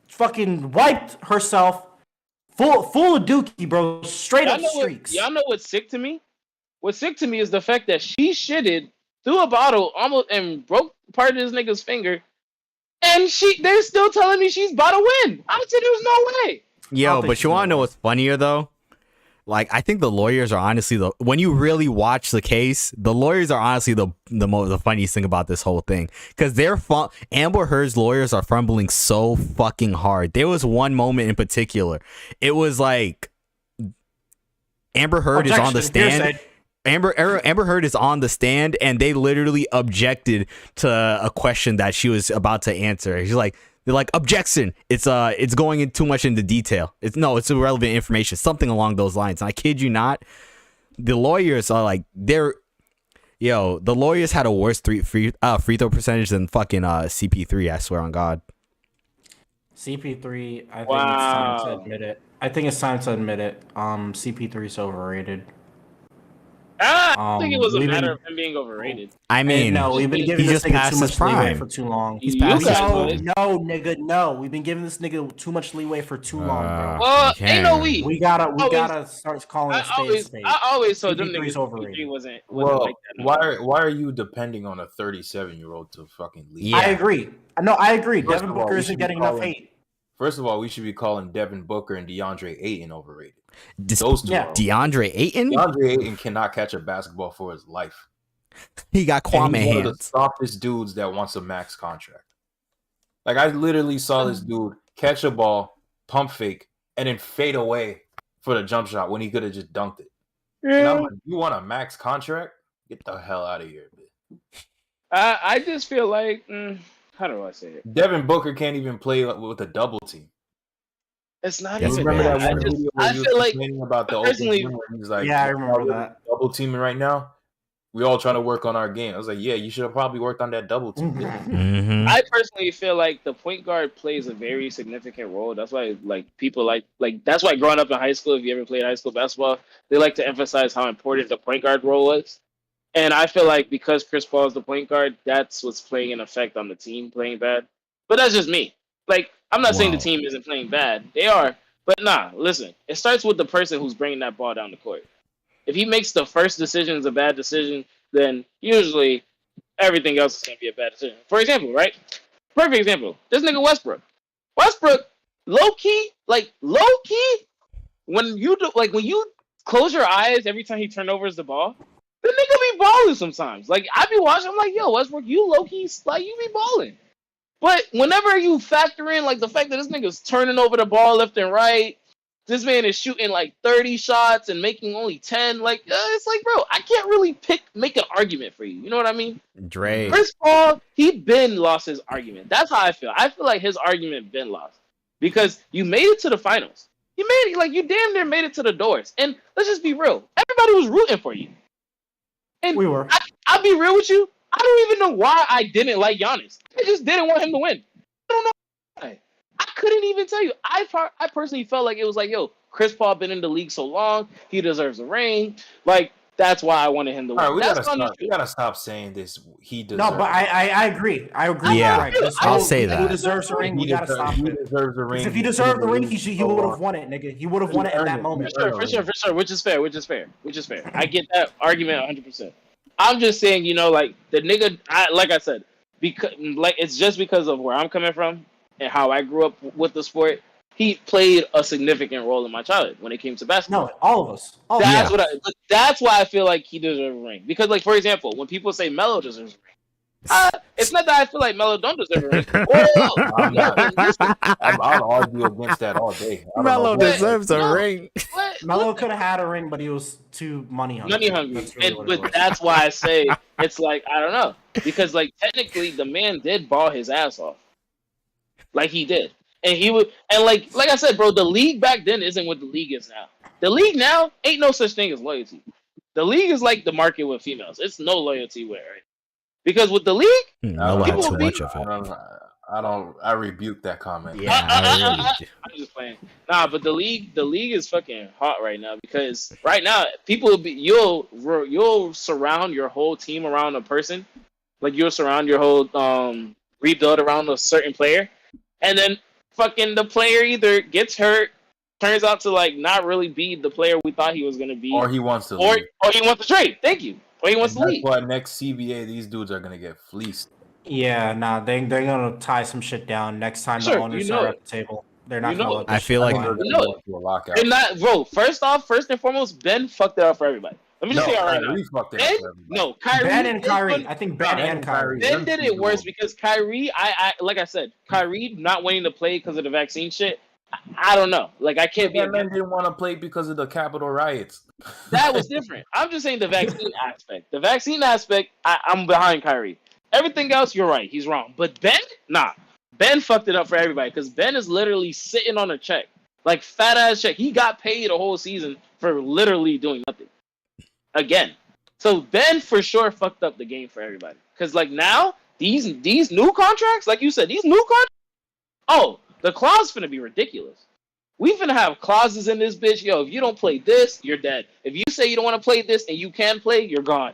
fucking wiped herself, full of dookie, bro, straight up streaks. Y'all know what's sick to me? What's sick to me is the fact that she shitted through a bottle almost and broke part of this nigga's finger, and they're still telling me she's about to win. I said there's no way. Yo, but you want to know what's funnier though? Like, I think the lawyers are honestly when you really watch the case, the lawyers are honestly the funniest thing about this whole thing, because Amber Heard's lawyers are fumbling so fucking hard. There was one moment in particular. It was like Amber Heard is on the stand. Amber Heard is on the stand, and they literally objected to a question that she was about to answer. They're like, objection. It's going in too much into detail. It's irrelevant information, something along those lines. And I kid you not, the lawyers are like, the lawyers had a worse free throw percentage than fucking CP3. I swear on God. CP3, I think it's time to admit it. CP3 is overrated. I think it was a matter of him being overrated. I mean, no, we've been giving this nigga too much leeway for too long. He's past his prime. No, nigga, no. We've been giving this nigga too much leeway for too long, bro. Well, ain't no we. We gotta start calling it spade. I always told them niggas overrated. Wasn't well, like that. Why are you depending on a 37-year-old to fucking lead? Yeah. I agree. No, I agree. First Devin of all, Booker isn't getting enough hate. First of all, we should be calling Devin Booker and DeAndre Ayton overrated. Those two. DeAndre Ayton? DeAndre Ayton cannot catch a basketball for his life. He got Kwame hands. One of the hands. softest dudes that wants a max contract. Like, I literally saw this dude catch a ball, pump fake, and then fade away for the jump shot when he could have just dunked it. Yeah. And I'm like, you want a max contract? Get the hell out of here, man. I just feel like, how do I say it? Devin Booker can't even play with a double team. It's not Yes, even. Remember that. that one video where I he was feel like complaining about the personally. He's like, yeah, I remember that. Double teaming right now. We all trying to work on our game. I was like, yeah, you should have probably worked on that double team. Mm-hmm. I personally feel like the point guard plays a very significant role. That's why, like, people like that's why growing up in high school, if you ever played high school basketball, they like to emphasize how important the point guard role was. And I feel like because Chris Paul is the point guard, that's what's playing an effect on the team playing bad. But that's just me. Like, I'm not saying the team isn't playing bad. They are. But nah, listen. It starts with the person who's bringing that ball down the court. If he makes the first decision is a bad decision, then usually everything else is going to be a bad decision. For example, right? Perfect example. This nigga Westbrook. Low-key, when you close your eyes every time he turnovers the ball, the nigga be balling sometimes. Like, I be watching, I'm like, yo, Westbrook, you low-key, like, you be balling. But whenever you factor in, like, the fact that this nigga's turning over the ball left and right, this man is shooting, like, 30 shots and making only 10, like, it's like, bro, I can't really make an argument for you. You know what I mean? Dre. Chris Paul, he been lost his argument. That's how I feel. I feel like his argument been lost. Because you made it to the finals. You damn near made it to the doors. And let's just be real. Everybody was rooting for you. And we were. I'll be real with you. I don't even know why I didn't like Giannis. I just didn't want him to win. I don't know why. I couldn't even tell you. I personally felt like it was like, yo, Chris Paul been in the league so long. He deserves a ring. Like, that's why I wanted him to win. All right, we gotta stop saying this. He deserves. No, but I agree. I agree. Yeah, I'll say that. Who deserves a ring? We gotta stop it. He deserves a ring. If he deserved the ring, he would have won it, nigga. He would have won it at that moment. For sure. Which is fair. I get that argument 100%. I'm just saying, like, the nigga, like I said, because it's just because of where I'm coming from and how I grew up with the sport. He played a significant role in my childhood when it came to basketball. No, all of us. That's why I feel like he deserves a ring. Because, like, for example, when people say Melo deserves a ring, it's not that I feel like Melo don't deserve a ring. I'll argue against that all day. Melo deserves a ring. Melo could have had a ring, but he was too money hungry. But that's why I say it's like, I don't know. Because, like, technically the man did ball his ass off. Like, he did. And he would, and like I said, bro, the league back then isn't what the league is now. The league now ain't no such thing as loyalty. The league is like the market with females. It's no loyalty with it. Because with the league, Melo had people too be- much of it. I rebuke that comment. Yeah, I really do. I'm just playing. Nah, but the league is fucking hot right now because right now people will be you'll surround your whole team around a person, like you'll surround your whole rebuild around a certain player, and then fucking the player either gets hurt, turns out to like not really be the player we thought he was gonna be, Or he wants to or leave. he wants to trade. Thank you. Or he wants And to that's leave. why next CBA, these dudes are gonna get fleeced. Yeah, nah, they're gonna tie some shit down next time Sure, the owners you know are it. at the table. They're not You gonna know let it. this I feel shit like- go on. You know it. To a lockout. They're not, bro. First and foremost, Ben fucked it up for everybody. Let me just say it right now. Kyrie fucked it up Ben, for everybody. no, Kyrie. Ben and is Kyrie. one- I think Ben and Kyrie. Ben did it worse because Kyrie, I like I said, Kyrie not wanting to play because of the vaccine shit. I don't know. Like I can't be. That man didn't want to play because of the Capitol riots. That was different. I'm just saying the vaccine aspect. The vaccine aspect, I'm behind Kyrie. Everything else, you're right. He's wrong. But Ben, nah. Ben fucked it up for everybody because Ben is literally sitting on a check, like fat ass check. He got paid a whole season for literally doing nothing. Again, so Ben for sure fucked up the game for everybody because like now these new contracts, like you said, these new contracts. Oh, the clause finna be ridiculous. We finna have clauses in this bitch. Yo, if you don't play this, you're dead. If you say you don't want to play this and you can play, you're gone.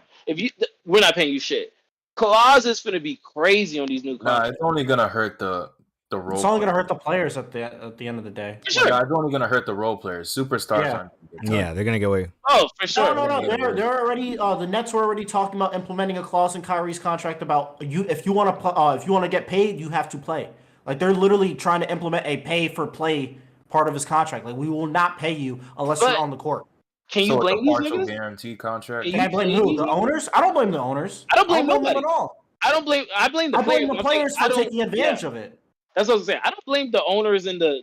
We're not paying you shit. Clauses finna be crazy on these new Nah, contracts. it's only gonna hurt the role. It's only gonna players. hurt the players at the end of the day. For sure. Yeah, it's only gonna hurt the role players. Superstars Yeah. aren't. gonna get touched. Yeah, they're gonna get away. Oh, for sure. No. They're already. The Nets were already talking about implementing a clause in Kyrie's contract about you. If you want to get paid, you have to play. Like they're literally trying to implement a pay for play part of his contract. Like we will not pay you unless But- you're on the court. Can you So it's blame a these partial niggas? guarantee contract. Can Can I blame who? The owners? I don't blame the owners. I don't blame them nobody. at all. I blame the I players. blame the I'm players saying, for taking advantage of it. That's what I'm saying. I don't blame the owners and the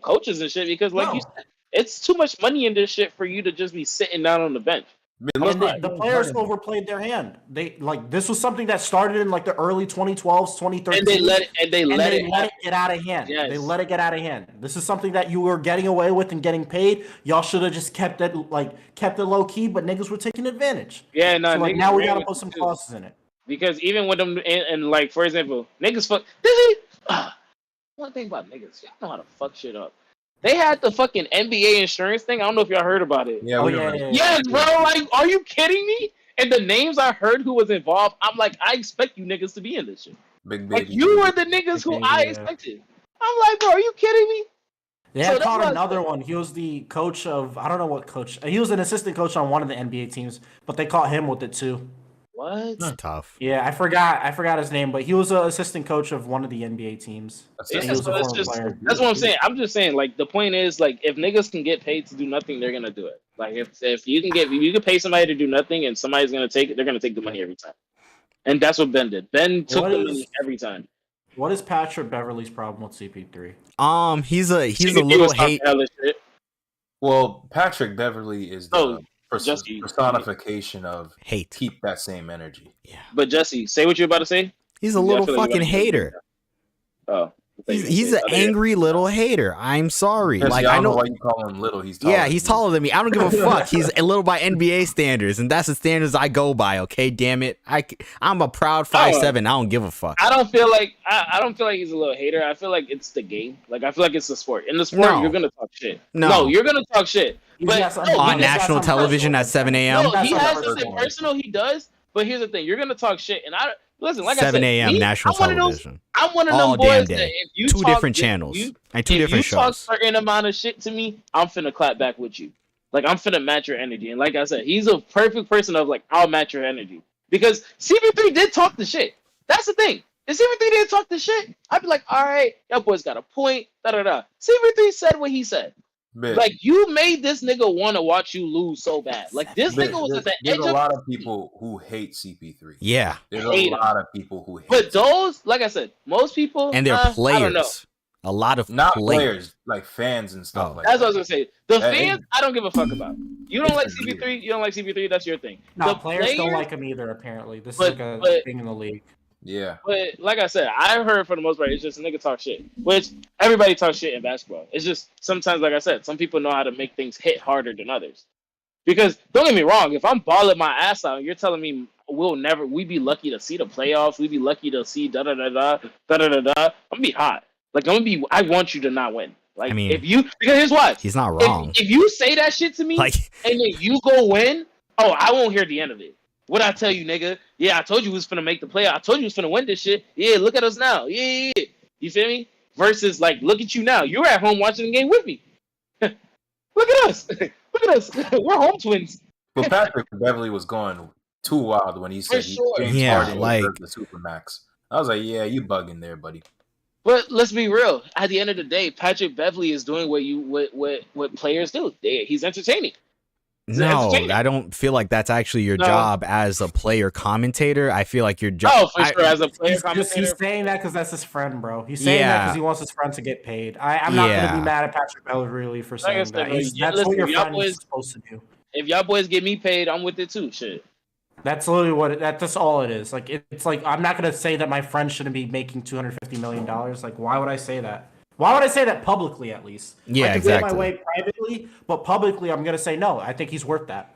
coaches and shit because, like No. you said, it's too much money in this shit for you to just be sitting down on the bench. And the players overplayed their hand. They like this was something that started in like the early 2012s, 2013s. And they let it get out of hand. Yes. They let it get out of hand. This is something that you were getting away with and getting paid. Y'all should have just kept it low key, but niggas were taking advantage. Yeah, no. So like niggas now we ran gotta with put it some too. clauses in it. Because even with them and like for example, niggas fuck. One thing about niggas, y'all know how to fuck shit up. They had the fucking NBA insurance thing. I don't know if y'all heard about it. Yeah, Oh, we yeah, don't- yeah, Yes, bro. Like, are you kidding me? And the names I heard who was involved, I'm like, I expect you niggas to be in this shit. Big Like, baby. you were the niggas who Big I baby, yeah. expected. I'm like, bro, are you kidding me? They So had that's caught what I another said. one. He was the coach of I don't know what coach. He was an assistant coach on one of the NBA teams, but they caught him with it too. What? It's tough. Yeah, I forgot his name, but he was an assistant coach of one of the NBA teams. Yeah, He was a so it's former just, player. that's what I'm saying. I'm just saying, like, the point is, like, if niggas can get paid to do nothing, they're gonna do it. Like, if you can pay somebody to do nothing and somebody's gonna take it, they're gonna take the money every time. And that's what Ben did. Ben took What the is- money every time. What is Patrick Beverly's problem with CP3? He's a He little was talking hate. hella shit. Well, Patrick Beverly is the Oh, Jesse. personification of Hate. keep that same energy. Yeah. But Jesse, say what you're about to say. He's a Yeah, I little feel like you fucking gotta say it. hater. Oh, He's an angry little hater. I'm sorry. Jesse, Like I I don't know know. why you call him little. He's taller Yeah, than he's you. taller than me. I don't give a fuck. He's a little by NBA standards, and that's the standards I go by. Okay, damn it. I'm a proud 5'7". I don't give a fuck. I don't feel like he's a little hater. I feel like it's the game. Like I feel like it's the sport. In the sport, No. you're gonna talk shit. No. You're gonna talk shit. He's But got some- no, On he does- national television at 7 a.m. No, That's he not has personal. something personal. He does. But here's the thing: you're gonna talk shit, and I listen. Like 7 I said, a.m. me, national I'm one of those- television. I'm one of All them damn boys day. that if you Two talk, different if channels you- and two if different you talk shows. certain amount of shit to me, I'm finna clap back with you. Like I'm finna match your energy. And like I said, he's a perfect person of like I'll match your energy because CP3 did talk the shit. That's the thing. If CP3 didn't talk the shit, I'd be like, all right, y'all boys got a point. Da da da. CP3 said what he said. Big. Like you made this nigga want to watch you lose so bad. Like this Big. nigga was at the There's edge a of. lot of people who hate CP3. Yeah, There's hate a him. lot of people who hate But him. those, like I said, most people and they're I don't know. players. A lot of Not players. players, like fans and stuff Oh. like That's that. what I was gonna say. The Hey. fans, I don't give a fuck about. You don't It's like weird. CP3. You don't like CP3. That's your thing. No, The players don't like him either. Apparently, this But- is like a but- thing in the league. Yeah. But like I said, I've heard for the most part, it's just a nigga talk shit. Which everybody talks shit in basketball. It's just sometimes, like I said, some people know how to make things hit harder than others. Because don't get me wrong, if I'm balling my ass out and you're telling me we'd be lucky to see the playoffs. We'd be lucky to see da da da da da da da da. I'm gonna be hot. Like I want you to not win. Like I mean, because here's why. He's not wrong. If you say that shit to me Like, and then you go win, I won't hear the end of it. What I tell you, nigga? Yeah, I told you we was finna make the play. I told you we was finna win this shit. Yeah, look at us now. Yeah. You feel me? Versus like, look at you now. You're at home watching the game with me. Look at us. Look at us. We're home twins. But Patrick Beverly was going too wild when he said James Harden deserved the Supermax. I was like, yeah, you bugging there, buddy. But let's be real. At the end of the day, Patrick Beverly is doing what players do. He's entertaining. No, I don't feel like that's actually your job as a player commentator. I feel like your job. Oh, for sure, as a player commentator. He's saying that because that's his friend, bro. He's saying that because he wants his friend to get paid. I'm not going to be mad at Patrick Beverly for saying that. That's what your friend is supposed to do. If y'all boys get me paid, I'm with it too. Shit. That's literally that's all it is. Like it's like I'm not going to say that my friend shouldn't be making $250 million. Like why would I say that? Why would I say that publicly, at least? Yeah, I can exactly. say my way privately, but publicly, I'm gonna say no. I think he's worth that.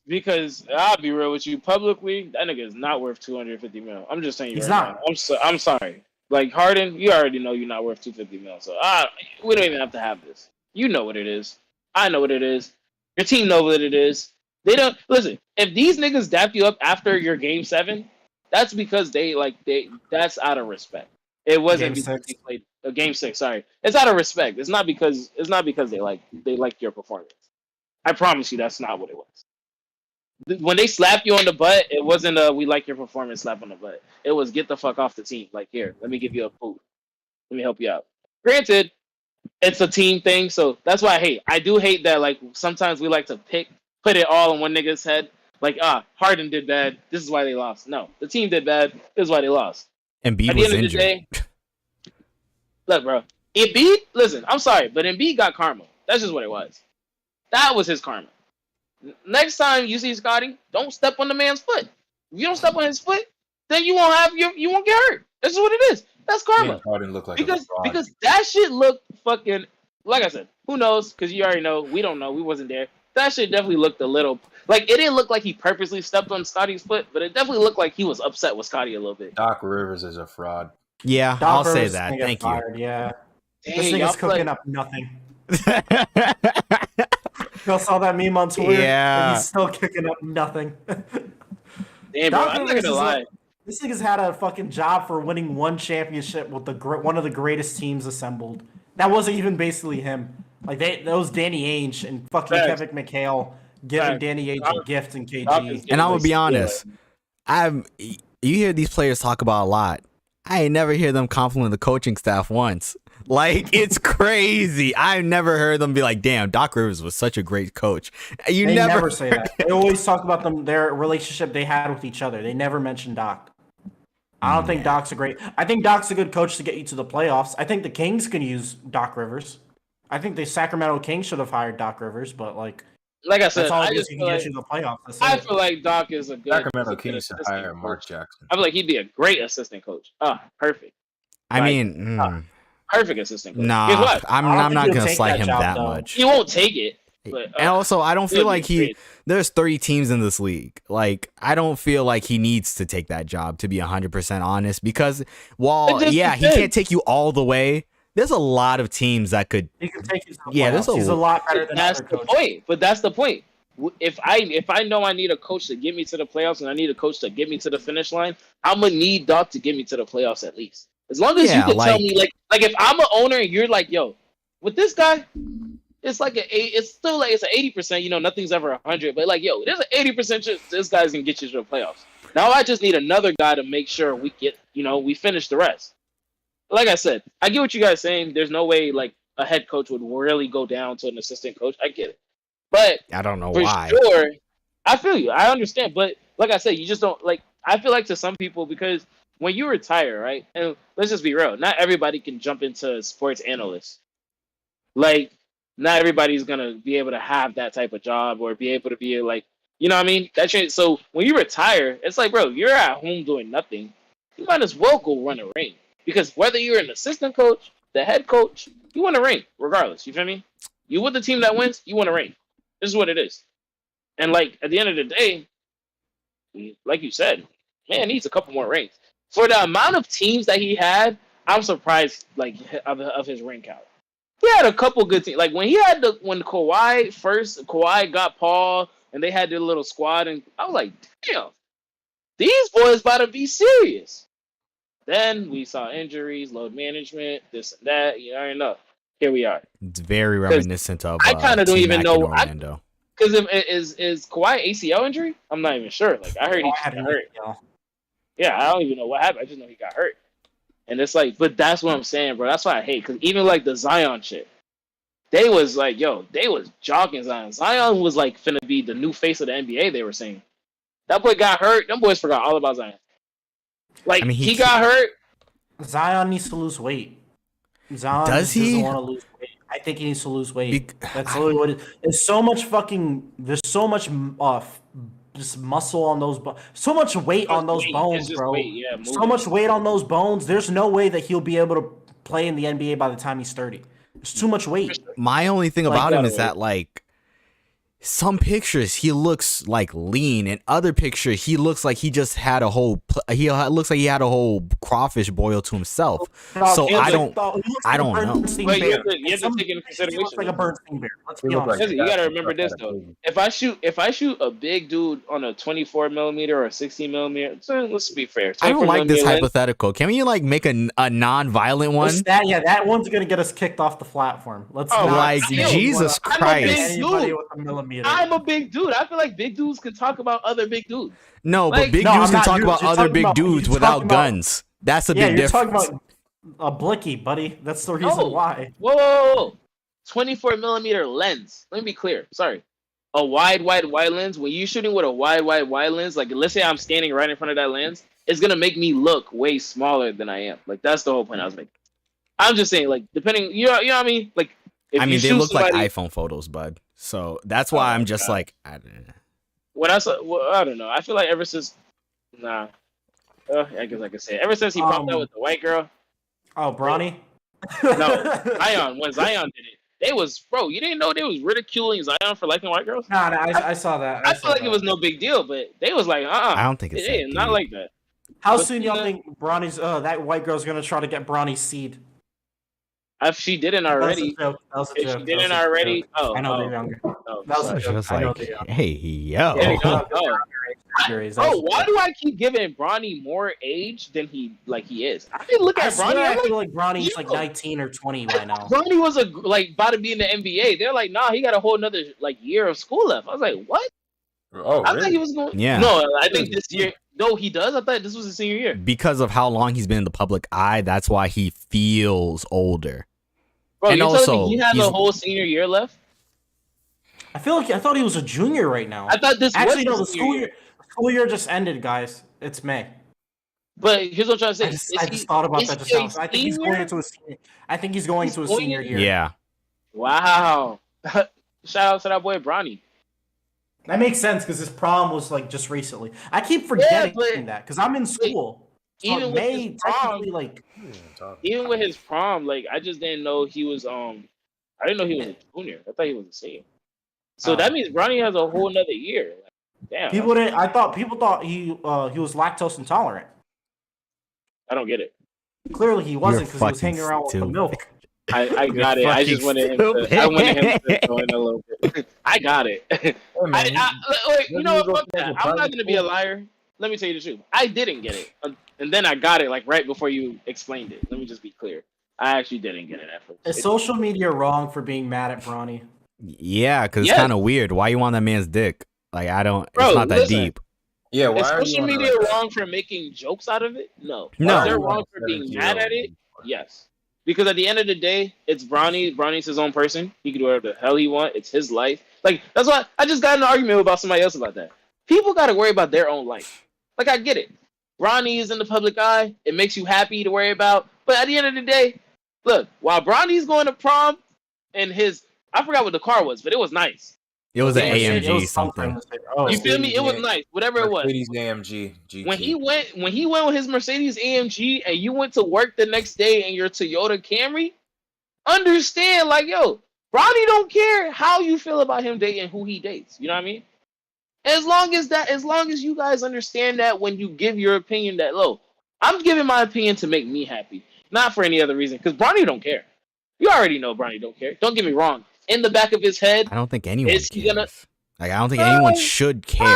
Because I'll be real with you. Publicly, that nigga is not worth $250 million. I'm just saying. He's not. I'm sorry. Like Harden, you already know you're not worth $250 million. So we don't even have to have this. You know what it is. I know what it is. Your team knows what it is. They don't listen. If these niggas dap you up after your game 7, that's because that's out of respect. It wasn't because they played game 6. Sorry, it's out of respect. It's not because they like your performance. I promise you, that's not what it was. When they slapped you on the butt, it wasn't we like your performance slap on the butt. It was get the fuck off the team. Like here, let me give you a boot. Let me help you out. Granted, it's a team thing, so that's why I do hate that. Like sometimes we like to put it all in one nigga's head. Like Harden did bad. This is why they lost. No, the team did bad. This is why they lost. Embiid was injured. Day, look, bro. Embiid, listen, I'm sorry, but Embiid got karma. That's just what it was. That was his karma. Next time you see Scotty, don't step on the man's foot. If you don't step on his foot, then you won't get hurt. That's what it is. That's karma. Harden looked like because that shit looked fucking, like I said, who knows? Because you already know. We don't know. We wasn't there. That shit definitely looked a little like it didn't look like he purposely stepped on Scotty's foot, but it definitely looked like he was upset with Scotty a little bit. Doc Rivers is a fraud. Yeah, I'll say that. Thank you. Yeah, this thing is cooking up nothing. Y'all saw that meme on Twitter? Yeah, he's still kicking up nothing. Damn, bro, I'm not gonna lie. This nigga's had a fucking job for winning one championship with one of the greatest teams assembled. That wasn't even basically him. Like that was Danny Ainge and fucking Kevin McHale giving Danny Ainge a gift in KG. And I'm gonna be honest, you hear these players talk about a lot. I ain't never hear them compliment the coaching staff once. Like it's crazy. I've never heard them be like, "Damn, Doc Rivers was such a great coach." They never say that. They always talk about their relationship they had with each other. They never mention Doc. I don't think Doc's I think Doc's a good coach to get you to the playoffs. I think the Kings can use Doc Rivers. I think the Sacramento Kings should have hired Doc Rivers, but like I said, that's all it is to get you to the playoffs. I feel like Doc is a good Sacramento Kings should hire Mark Jackson. I feel like he'd be a great assistant coach. Perfect. Perfect assistant coach. Nah, I'm not gonna slight him that much. He won't take it. But, and also, I don't feel like there's 30 teams in this league. Like, I don't feel like he needs to take that job, to be 100% honest, because he can't take you all the way. There's a lot of teams that could. He can take you to the playoffs. He's a lot better than that's the point. But that's the point. If I know I need a coach to get me to the playoffs and I need a coach to get me to the finish line, I'm gonna need Doc to get me to the playoffs at least. As long as you can tell me, like if I'm an owner and you're like, yo, with this guy. It's like it's still like it's an 80%. You know, nothing's ever 100. But like, yo, there's an 80% chance this guy's gonna get you to the playoffs. Now I just need another guy to make sure we get, we finish the rest. Like I said, I get what you guys saying. There's no way like a head coach would really go down to an assistant coach. I get it, but I don't know for why. Sure, I feel you. I understand, but like I said, you just don't like. I feel like to some people because when you retire, right? And let's just be real. Not everybody can jump into sports analyst. Like. Not everybody's gonna be able to have that type of job or be able to be like, you know what I mean? So when you retire, it's like, bro, you're at home doing nothing. You might as well go run a ring because whether you're an assistant coach, the head coach, you want a ring regardless. You feel me? You with the team that wins, you want a ring. This is what it is. And like at the end of the day, like you said, man needs a couple more rings. For the amount of teams that he had, I'm surprised like of his ring count. He had a couple good teams. Like when Kawhi got Paul and they had their little squad, and I was like, damn, these boys about to be serious. Then we saw injuries, load management, this and that. You already know. Here we are. It's very reminiscent of I kind of don't even know. Orlando. Because is Kawhi ACL injury? I'm not even sure. Like I heard he got hurt. Yeah, I don't even know what happened. I just know he got hurt. And it's like, but that's what I'm saying, bro. That's why I hate. Because even like the Zion shit, they was like, they was jogging Zion. Zion was like finna be the new face of the NBA. They were saying that boy got hurt. Them boys forgot all about Zion. Like he got hurt. Zion needs to lose weight. Zion doesn't want to lose weight. I think he needs to lose weight. That's literally what it is. There's so much just muscle on those bones. So much weight on those bones, bro. So much weight on those bones. There's no way that he'll be able to play in the NBA by the time he's 30. There's too much weight. My only thing about him is that like some pictures he looks like lean, and other pictures he looks like he just had a whole crawfish boiled to himself. So I don't know. But you have to take into consideration. He looks like a Bernstein bear. Let's be honest. You gotta remember this though. If I shoot a big dude on a 24 millimeter or a 16 millimeter, let's be fair. I don't like this hypothetical. Can we like make a non-violent one? That one's gonna get us kicked off the platform. Jesus Christ. I'm a big dude. I feel like big dudes can talk about other big dudes. No, but big dudes can talk about other big dudes without guns. That's a big difference. You're talking about a blicky, buddy. That's the reason why. Whoa. 24 millimeter lens. Let me be clear. Sorry. A wide lens. When you're shooting with a wide lens, like let's say I'm standing right in front of that lens, it's gonna make me look way smaller than I am. Like that's the whole point I was making. I'm just saying, like, depending, you know what I mean? Like, if they look like iPhone photos, bud. So that's why I'm just like, I don't know. I don't know. I feel like ever since, I guess I could say it. Ever since he popped out with the white girl. Oh, Bronny? No, Zion. When Zion did it, they was, bro, you didn't know they was ridiculing Zion for liking white girls? No, I saw that. I feel like it was no big deal, but they was like, I don't think it's not like that. How soon y'all think Bronny's, that white girl's going to try to get Bronny's seed? If she didn't already, I know they're younger. Hey, yo. Bro, why do I keep giving Bronny more age than he is? I mean, look at Bronny. I feel like Bronny's like 19 or 20 right now. Bronny was about to be in the NBA. They're like, nah, he got a whole another year of school left. I was like, what? Oh, I thought he was going. Yeah. No, I think this year. No, he does. I thought this was his senior year. Because of how long he's been in the public eye, that's why he feels older. Bro, and also, he has a whole senior year left. I thought he was a junior right now. I thought this actually no. The school year just ended, guys. It's May. But here's what I'm trying to say. I just thought about that just now. I think he's going into a senior. I think he's going to a senior year. Yeah. Wow. Shout out to that boy Bronny. That makes sense because his prom was like just recently. I keep forgetting that because I'm in school. Even with his prom, even with his prom, like I just didn't know he was I didn't know he was a junior. I thought he was a senior. So that means Bronny has a whole another year. Like, damn. People thought he was lactose intolerant. I don't get it. Clearly he wasn't because he was hanging around with the milk. I got it. I just wanted him to go in a little bit. I got it. Wait, you know what? I'm not gonna be a liar. Let me tell you the truth. I didn't get it. And then I got it like right before you explained it. Let me just be clear. I actually didn't get it at first. Is social media wrong for being mad at Bronny? Yeah, because it's kind of weird. Why you want that man's dick? Like, I don't. Bro, it's not that deep. Yeah, why is social media wrong for making jokes out of it? No. They're wrong for being mad at it? Yes. Because at the end of the day, it's Bronny. Bronny's his own person. He can do whatever the hell he wants. It's his life. Like, that's why I just got in an argument about somebody else about that. People got to worry about their own life. Like, I get it. Bronny is in the public eye. It makes you happy to worry about. But at the end of the day, look, while Bronny's going to prom and I forgot what the car was, but it was nice. It was an AMG something. You feel me? It was nice. Whatever it was. Mercedes AMG. GT. When he went with his Mercedes AMG and you went to work the next day in your Toyota Camry, understand, like, yo, Bronny don't care how you feel about him dating who he dates. You know what I mean? As long as you guys understand that when you give your opinion, that low, I'm giving my opinion to make me happy, not for any other reason. Because Bronny don't care. You already know Bronny don't care. Don't get me wrong. In the back of his head, I don't think anyone is he gonna? cares. Like, I don't think anyone should care.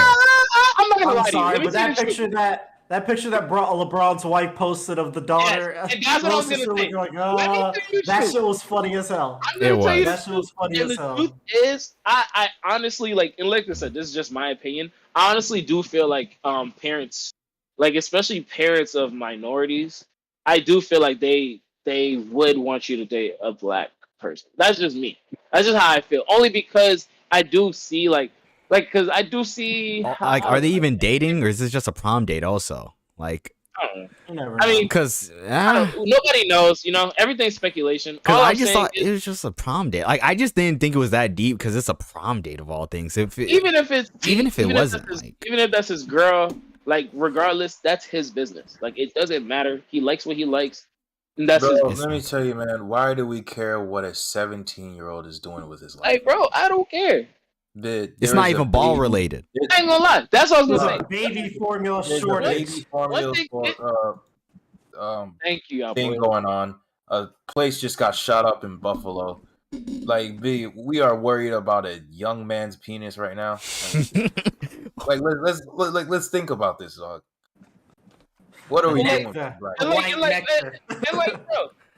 I'm not gonna I'm lie to you. sorry, Let me but tell you that the picture truth. that picture that LeBron's wife posted of the daughter, Yes, and that's what I was Rose is gonna say. looking like, Let me tell you the that truth. shit was funny as hell. I'm gonna It tell you was. the That shit truth. was funny And as the hell. truth is, I honestly like, and like I said, this is just my opinion. I honestly do feel like parents, like especially parents of minorities, I do feel like they would want you to date a black person. That's just me. That's just how I feel. Only because I do see because I do see. Like, I are don't they know. even dating, or is this just a prom date also? Like, I don't know. You never I know. mean, because nobody knows. Everything's speculation. Because All I I'm just saying thought it was just a prom date. Like, I just didn't think it was that deep because it's a prom date of all things. even if it's even if it wasn't, that's like, even if that's his girl, like regardless, that's his business. Like it doesn't matter. He likes what he likes, and that's his Bro, business. let me tell you, man. Why do we care what a 17-year-old is doing with his life? Like, bro, I don't care. it's not even ball related. I ain't gonna lie. That's what I was gonna say. Baby formula There's a shortage. baby formula Thank you, y'all thing boy. going on. A place just got shot up in Buffalo. Like, we are worried about a young man's penis right now. Like, let's think about this, dog. What are we doing? Bro,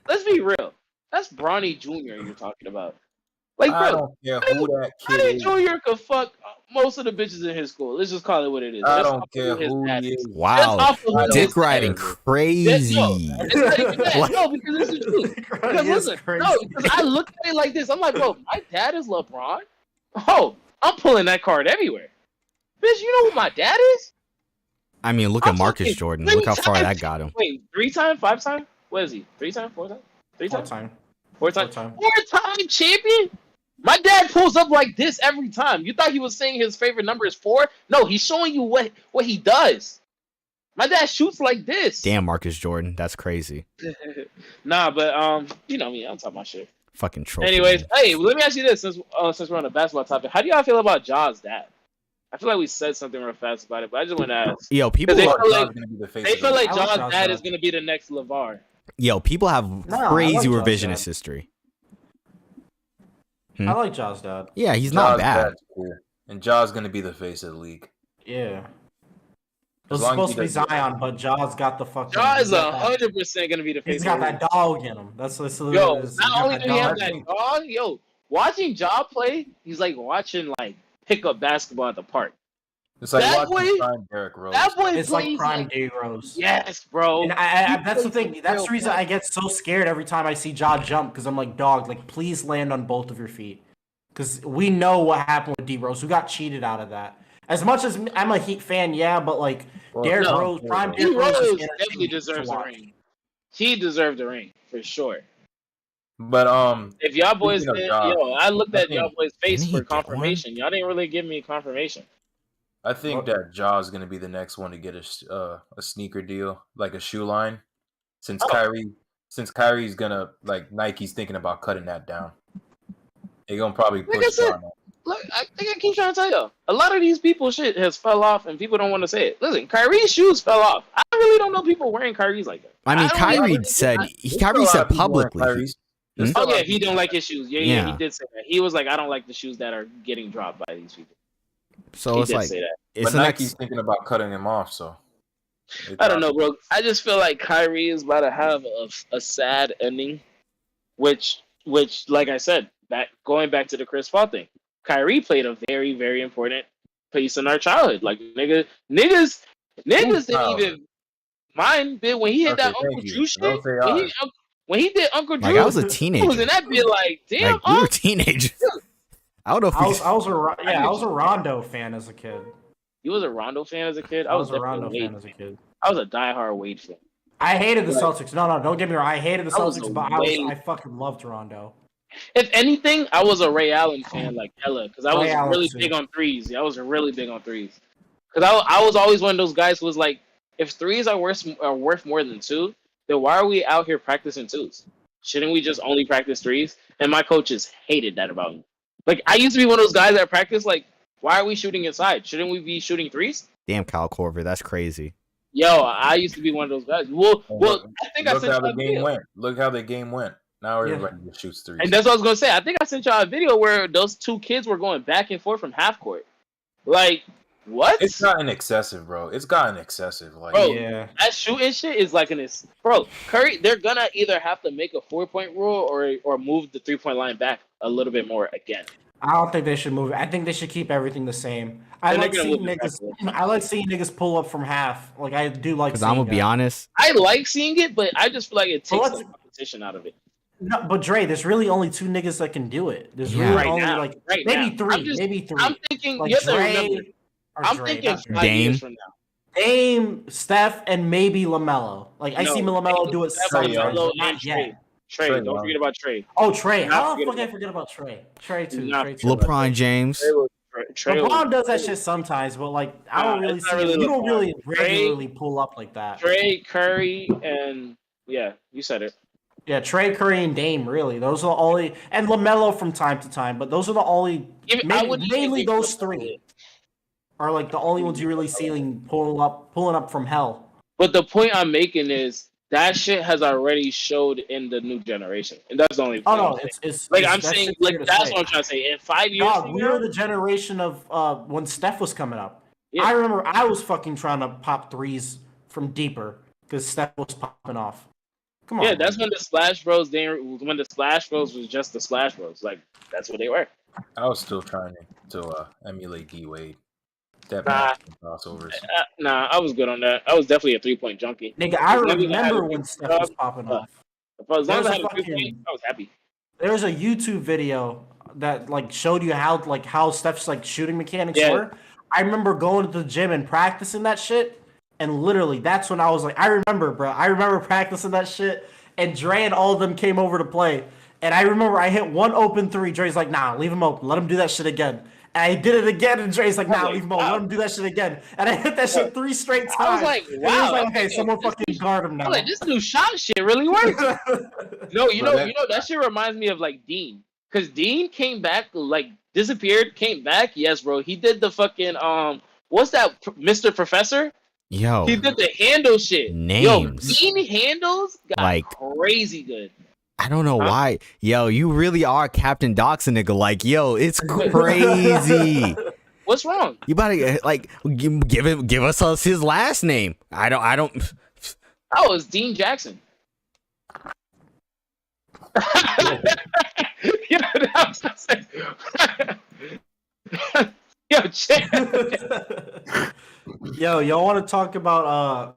let's be real. That's Bronny Jr. you're talking about. Like, I bro, don't care who that kid Bronny is. Jr. could fuck most of the bitches in his school. Let's just call it what it is. I Just don't off care of his who dad he is. is. Wow, dick riding No, crazy. it's not even that. No, because it's the truth. Because listen, because I look at it like this. I'm like, bro, my dad is LeBron. Oh, I'm pulling that card everywhere. Bitch, you know who my dad is? I mean, look I'm at Marcus talking Jordan. Look how far 3 that got him. Wait, 3 time, 5 time? What is he? 3 time, 4 time? 3 time? 4 time? 4-time champion? My dad pulls up like this every time. You thought he was saying his favorite number is 4? No, he's showing you what he does. My dad shoots like this. Damn, Marcus Jordan, that's crazy. Nah, but you know me, I'm talking my shit. Fucking trophy. Anyways, man. hey, let me ask you this: since we're on the basketball topic, how do y'all feel about Ja's dad? I feel like we said something real fast about it, but I just want to ask. Yo, people They are, feel like Ja's dad is gonna be the next LeVar. yo, people have crazy like revisionist Ja's history. I like Ja's dad. Yeah, he's not bad. Cool. And Ja's gonna be the face of the league. Yeah. It As was long supposed as to be he does Zion, but Ja's got the fucking. Ja is 100% gonna be the face. He's got that dog in him. That's what Yo, not only do he have that dog, yo, watching Ja play, he's like watching like pickup basketball at the park. It's like That watching boy- prime Derrick Rose. That boy It's plays like prime D Rose. Yes, bro. And that's the thing. That's the reason I get so scared every time I see Ja jump, because I'm like, dog, like, please land on both of your feet. Because we know what happened with D Rose, who got cheated out of that. As much as I'm a Heat fan, yeah, but like Derrick Rose, prime D Derrick Rose Rose is definitely deserves a ring. He deserved a ring for sure. But if y'all boys speaking of did, Ja, yo, I looked at y'all boys' face Didn't he for get one? confirmation. Y'all didn't really give me confirmation. I think that Ja is going to be the next one to get a sneaker deal, like a shoe line. Since Kyrie's gonna, like, Nike's thinking about cutting that down. They're gonna probably push Ja. Look, I think I keep trying to tell y'all. A lot of these people shit has fell off, and people don't want to say it. Listen, Kyrie's shoes fell off. I really don't know people wearing Kyrie's like that. I mean, Kyrie said publicly. Oh yeah, he don't like his shoes. Yeah, he did say that. He was like, I don't like the shoes that are getting dropped by these people. So he it's did like, say that. It's but Nike's thinking about cutting him off. So I don't know, bro. I just feel like Kyrie is about to have a sad ending, which, like I said, going back to the Chris Paul thing, Kyrie played a very, very important piece in our childhood. Like niggas didn't even mind when he hit that Uncle Drew shit. When he did Uncle Drew, like I was a teenager. I was in that bit like, damn, like, we were teenagers. I don't know if I was a Rondo fan as a kid. You was a Rondo fan as a kid? I was a Rondo fan as a kid. I was a diehard Wade fan. I hated the Celtics. No, don't get me wrong. I hated the Celtics, but I fucking loved Rondo. If anything, I was a Ray Allen fan like Ella, because I was really big on threes. I was really big on threes. Because I was always one of those guys who was like, if threes are worth more than two, then why are we out here practicing twos? Shouldn't we just only practice threes? And my coaches hated that about me. Like, I used to be one of those guys that practiced like Why are we shooting inside? Shouldn't we be shooting threes? Damn, Kyle Korver, that's crazy. Yo, I used to be one of those guys. Well, I think I look sent how y'all the a game video. went. Look how the game went. Now everybody just shoots threes. And that's what I was gonna say. I think I sent y'all a video where those two kids were going back and forth from half court. Like, what? It's gotten excessive, bro. It's gotten excessive. Like, Bro, Yeah. that shooting shit is like bro, Curry, they're gonna either have to make a 4-point rule or move the 3-point line back a little bit more again. I don't think they should move it. I think they should keep everything the same. I Then like they're gonna seeing move it back niggas. to I like seeing niggas pull up from half. Like I do like. Because I'm seeing gonna be that. honest. I like seeing it, but I just feel like it takes let's- the competition out of it. No, but Dre, there's really only two niggas that can do it. There's Yeah. really Right only now, like right maybe now. three, maybe three. I'm thinking, like you have to Dre, remember, or I'm Dre, thinking not 5 Dame. years from now. Dame, Steph, and maybe LaMelo. Like I No, see LaMelo do it Steph, sometimes, LaMelo, but not and yet. Trey, Trey, don't wow. forget about Trey. Oh, Trey. Not How the forget fuck I about- forget about Trey? Trey too. Not Trey forget too. about LeBron James. Trey LeBron does that shit sometimes, but like I don't really it's see not it. really You don't LeBron. really Trey- regularly pull up like that. Trey, Curry, and yeah, you said it. Yeah, Trey, Curry, and Dame. Really, those are the only, and LaMelo from time to time. But those are the only. I wouldn't even Mainly give those LeBron three it. are like the only ones you really see pulling up from hell. But the point I'm making is that shit has already showed in the new generation, and that's the only. Oh Point no, I'm saying. it's Like that I'm saying, shit's like here to that's stay. what I'm trying to say. In 5 years, Dog, from we now, were the generation of when Steph was coming up. Yeah. I remember I was fucking trying to pop threes from deeper because Steph was popping off. Come on. yeah, that's when the Splash Bros. When the Splash Bros. Was just the Splash Bros. Like that's what they were. I was still trying to emulate D Wade. That Nah. crossovers. Nah, I was good on that. I was definitely a 3-point junkie. Nigga, I As long as I had remember a when good Steph job, was popping off. As long as I There's had a a 3-point, fucking- I was happy. There was a YouTube video that like showed you how Steph's like shooting mechanics Yeah. were. I remember going to the gym and practicing that shit, and literally that's when I was like, I remember, bro. I remember practicing that shit, and Dre and all of them came over to play, and I remember I hit one open three. Dre's like, nah, leave him open. Let him do that shit again. And I did it again, and Dre's like, nah, like, leave him open. wow. Let him do that shit again. And I hit that shit 3 straight times. I was like, And he was wow, like, okay, okay, someone this fucking guard him now. I'm like, this new shot shit really works. No, you Bro, know that shit reminds me of like Dean, because Dean came back, like disappeared, came back. Yes, bro, he did the fucking what's that, Mr. Professor? Yo, He did the handle shit. Names. Yo, Dean handles got Like- crazy good. I don't know why. Yo, you really are Captain Doxa nigga. Like, yo, it's crazy. What's wrong? You better like give us his last name. I don't. Oh, it's Dean Jackson. Yo, that was just Yo, chill. Yo, y'all want to talk about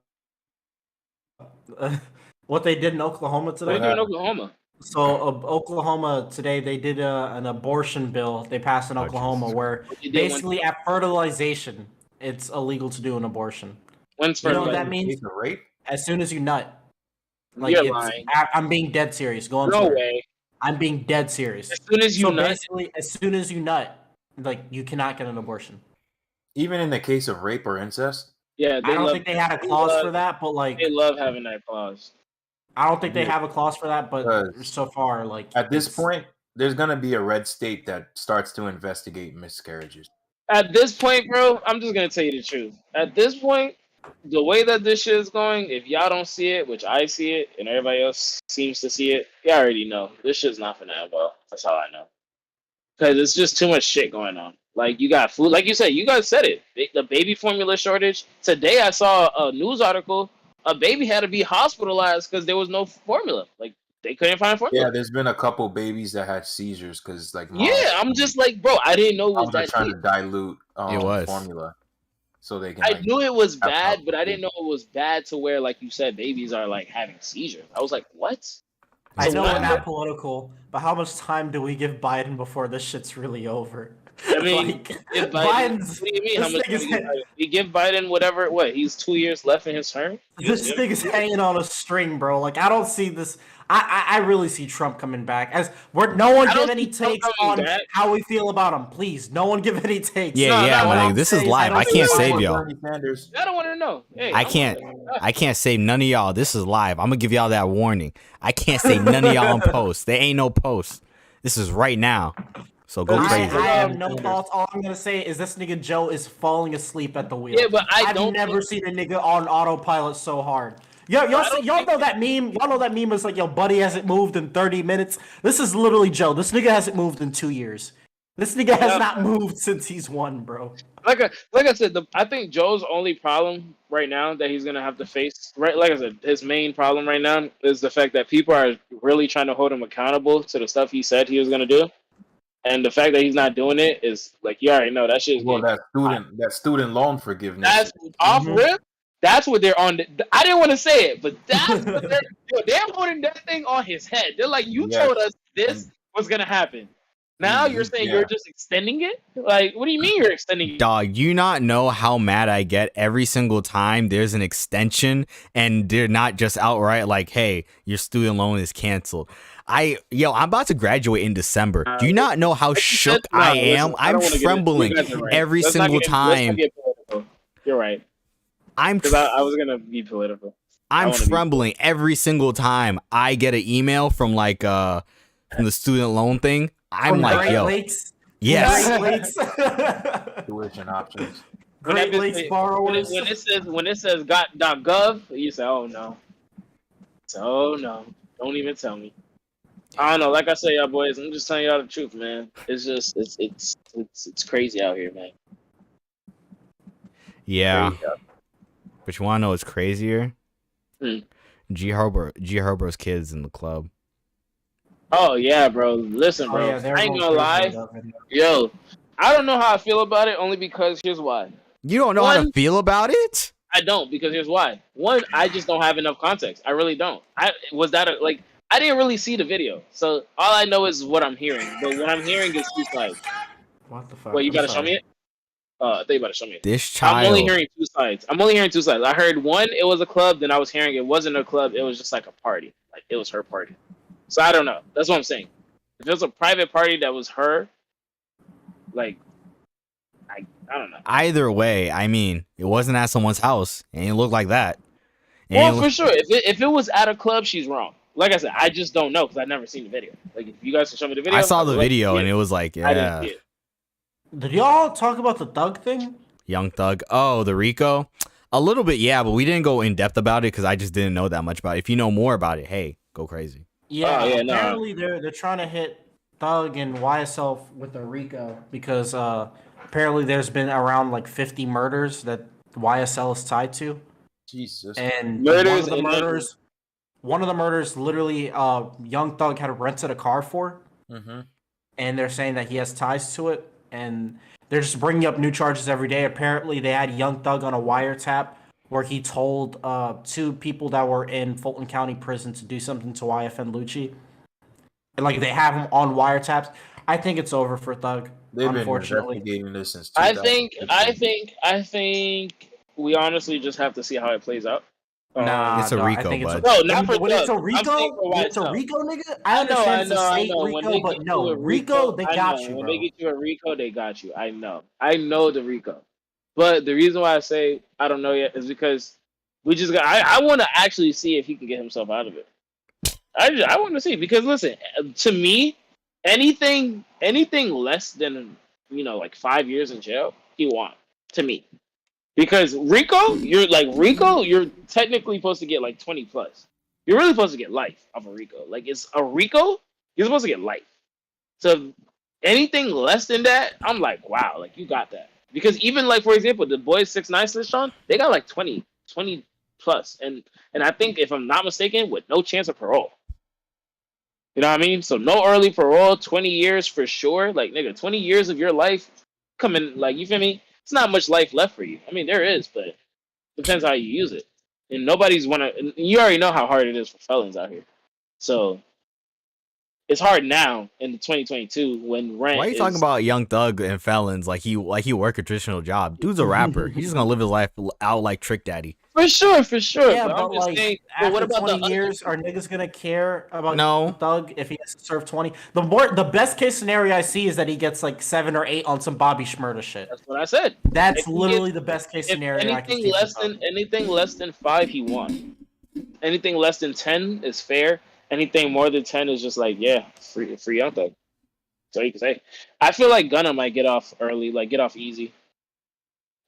what they did in Oklahoma What today? are you doing in Oklahoma? So Oklahoma today, they did an abortion bill. They passed in Oklahoma where You did basically at fertilization, it's illegal to do an abortion. When's You know first? what that means? Case of rape? As soon as you nut. Like You're it's, lying. I'm being dead serious. Go on. No swear. way. I'm being dead serious. As soon as you So nut, basically, as soon as you nut, like you cannot get an abortion. Even in the case of rape or incest? yeah, I don't think they had a clause for that, but like They love having that clause. I don't think they have a clause for that, but Because so far, like At this it's- point, there's gonna be a red state that starts to investigate miscarriages. At this point, bro, I'm just gonna tell you the truth. At this point, the way that this shit is going, if y'all don't see it, which I see it, and everybody else seems to see it, y'all already know this shit's not finna end well. That's all I know. Because it's just too much shit going on. Like you got food, like you said, you guys said it. The baby formula shortage. Today I saw a news article. A baby had to be hospitalized because there was no formula. Like they couldn't find formula. Yeah, there's been a couple babies that had seizures because like Yeah, I'm just like, bro, I didn't know it was they're that trying deep. to dilute It was. formula so they can. I like, knew it was have bad, but I health. didn't know it was bad to where, like you said, babies are like having seizures. I was like, what? I So know what- we're not political, but how much time do we give Biden before this shit's really over? I mean, Like, if Biden, Biden's what do you mean? How this much? nigga's- do you give Biden? You give Biden whatever? What? He's 2 years left in his term. this thing's hanging on a string, bro. Like I don't see this. I really see Trump coming back. As we're no one I don't give any see Trump takes coming on back. how we feel about him. Please, no one give any takes. Yeah, No, yeah, no, my no, nigga. This is live. I can't save y'all. Bernie Sanders. I don't want to know. Hey, I can't save none of y'all. This is live. I'm gonna give y'all that warning. I can't say none of y'all on post. There ain't no post. This is right now. So go I crazy. have no thoughts. All I'm gonna say is this nigga Joe is falling asleep at the wheel. Yeah, but I've never seen a nigga on autopilot so hard. Y'all know that meme? Y'all know that meme is like, yo, buddy hasn't moved in 30 minutes. This is literally Joe. This nigga hasn't moved in 2 years. This nigga has not moved since he's won, bro. Like I said, I think Joe's only problem right now that he's gonna have to face, right? Like I said, his main problem right now is the fact that people are really trying to hold him accountable to the stuff he said he was gonna do, and the fact that he's not doing it is like, you already know that shit. Well, that student loan forgiveness. That's off rip. That's what they're on. I didn't want to say it, but that's what they're holding that thing on his head. They're like, you told us this was gonna happen. Now you're saying you're just extending it? Like, what do you mean you're extending it? Dog, you not know how mad I get every single time there's an extension and they're not just outright like, hey, your student loan is canceled. I'm about to graduate in December. Do you not know how shook I am? I'm trembling every single time. You're right. I was going to be political. I'm trembling every single time I get an email from like from the student loan thing. I'm like, yo, yes. Tuition options. Great Lakes borrowers. When it says .gov, you say, oh no. Oh no. Don't even tell me. I don't know. Like I say, y'all boys, I'm just telling y'all the truth, man. It's just it's crazy out here, man. Yeah. But you wanna know what's crazier? G Herbo's kids in the club. Oh yeah, bro. Listen, bro. I ain't gonna lie. Yo, I don't know how I feel about it only because here's why. You don't know how to feel about it? I don't, because here's why. One, I just don't have enough context. I really don't. I didn't really see the video. So all I know is what I'm hearing. But what I'm hearing is two sides. What the fuck? Wait, you gotta show me it? I thought you about to show me it. This child. I'm only hearing two sides. I heard one, it was a club, then I was hearing it wasn't a club, it was just like a party. Like it was her party. So I don't know. That's what I'm saying. If it was a private party that was her, like, I don't know. Either way, I mean, it wasn't at someone's house, and it looked like that. Well, for sure. If it was at a club, she's wrong. Like I said, I just don't know because I've never seen the video. Like, if you guys can show me the video, I saw the video, and it was like, yeah. I didn't see it. Did y'all talk about the Thug thing? Young Thug. Oh, the Rico? A little bit, yeah, but we didn't go in depth about it because I just didn't know that much about it. If you know more about it, hey, go crazy. Yeah, apparently they're trying to hit Thug and YSL with a Rico because apparently there's been around like 50 murders that YSL is tied to. Jesus. And one of the murders literally Young Thug had rented a car for. Mm-hmm. And they're saying that he has ties to it. And they're just bringing up new charges every day. Apparently they had Young Thug on a wiretap where he told two people that were in Fulton County Prison to do something to YFN Lucci. And like they have him on wiretaps. I think it's over for Thug. They've unfortunately been investigating this since I think we honestly just have to see how it plays out. It's a Rico, bud. No, not for when Thug. it's a Rico, nigga. I understand it's a state Rico, but no, Rico, they got you, bro. When they get you a Rico, they got you. I know the Rico. But the reason why I say I don't know yet is because we just got. I want to actually see if he can get himself out of it. I want to see because listen, to me, anything less than like 5 years in jail, he won to me. Because Rico, you're technically supposed to get like 20 plus. You're really supposed to get life off a Rico. Like it's a Rico, you're supposed to get life. So anything less than that, I'm like, wow, like you got that. Because even like for example, the boys 6ix9ine Shawn, they got like 20 plus, and I think if I'm not mistaken, with no chance of parole. You know what I mean? So no early parole, 20 years for sure. Like nigga, 20 years of your life coming, like you feel me? It's not much life left for you. I mean, there is, but it depends how you use it. And nobody's and you already know how hard it is for felons out here. So it's hard now in 2022 when rent. Why are you talking about Young Thug and felons like he work a traditional job? Dude's a rapper. He's just gonna live his life out like Trick Daddy. For sure. Yeah, but like saying, after what about 20 years, are niggas gonna care about Thug if he has to serve 20? The best case scenario I see is that he gets like 7 or 8 on some Bobby Shmurda shit. That's what I said. That's literally the best case scenario. Anything less than 5, he won. Anything less than 10 is fair. Anything more than 10 is just like free Young Thug. So you can say, I feel like Gunna might get off early, like get off easy.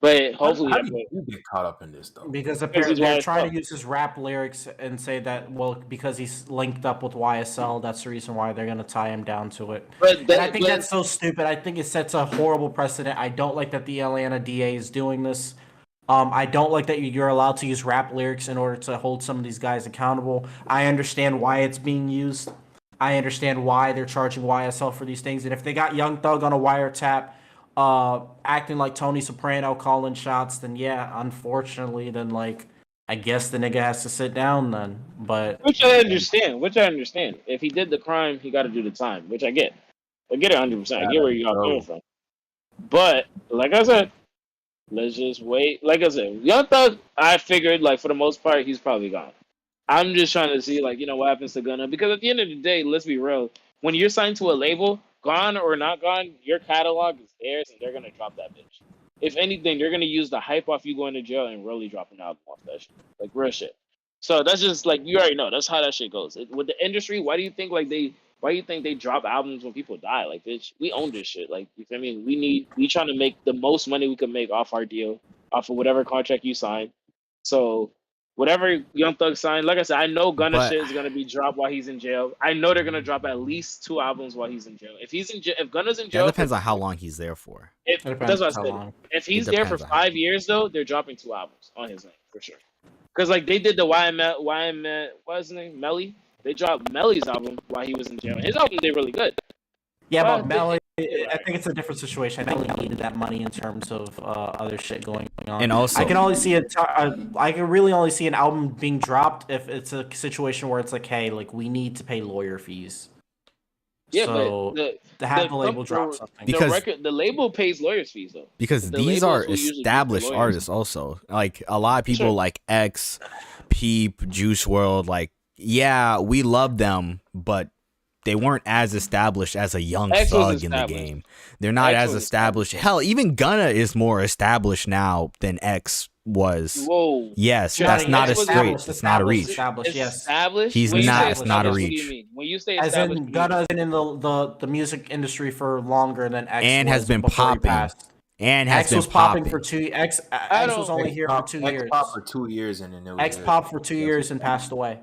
But hopefully, How do you get caught up in this though? Because he's apparently they're YSL. trying to use his rap lyrics and say that, well, because he's linked up with YSL, that's the reason why they're gonna tie him down to it. And I think that's so stupid. I think it sets a horrible precedent. I don't like that the Atlanta DA is doing this. I don't like that you're allowed to use rap lyrics in order to hold some of these guys accountable. I understand why it's being used. I understand why they're charging YSL for these things. And if they got Young Thug on a wiretap, acting like Tony Soprano calling shots, then yeah, unfortunately, then like I guess the nigga has to sit down then. But which I understand. If he did the crime, he got to do the time, which I get. I get it 100%. I get where you got coming from. But like I said, let's just wait. Like I said, Young Thug, I figured like for the most part he's probably gone. I'm just trying to see like what happens to Gunna, because at the end of the day, let's be real. When you're signed to a label, gone or not gone, your catalog is theirs, and they're gonna drop that bitch. If anything, they're gonna use the hype off you going to jail and really drop an album off that shit, like real shit. So that's just like you already know. That's how that shit goes with the industry. Why do you think they drop albums when people die? Like, bitch, we own this shit. Like, you feel me? We trying to make the most money we can make off our deal, off of whatever contract you sign. So whatever Young Thug signed, like I said, I know Gunna shit is gonna be dropped while he's in jail. I know they're gonna drop at least 2 albums while he's in jail. If Gunna's in jail, that depends on how long he's there for. That's what I said. If he's there for 5 years, though, they're dropping 2 albums on his name for sure. Because like they did the YM, what's his name, Melly. They dropped Melly's album while he was in jail. His album did really good. Yeah, but Melly, I think it's a different situation. I think he needed that money in terms of other shit going on. And also, I can only see I can really only see an album being dropped if it's a situation where it's like, hey, like we need to pay lawyer fees. Yeah, so but to have the label drop something, because the label pays lawyers fees though. Because these are established artists also. Like a lot of people like X, Peep, Juice WRLD, like yeah, we love them, but they weren't as established as a Young Thug in the game. They're not as established. Hell, even Gunna is more established now than X was. Whoa. Yes, that's not a straight. It's not a reach. Established, yes. Established? He's not. It's not a reach. What do you mean? When you say as established, in Gunna's been in the music industry for longer than X and was has been before he popping. passed. And has X been was popping for 2 X was only here for 2 years. X popped for 2 years and then it was X popped for 2 years and passed away.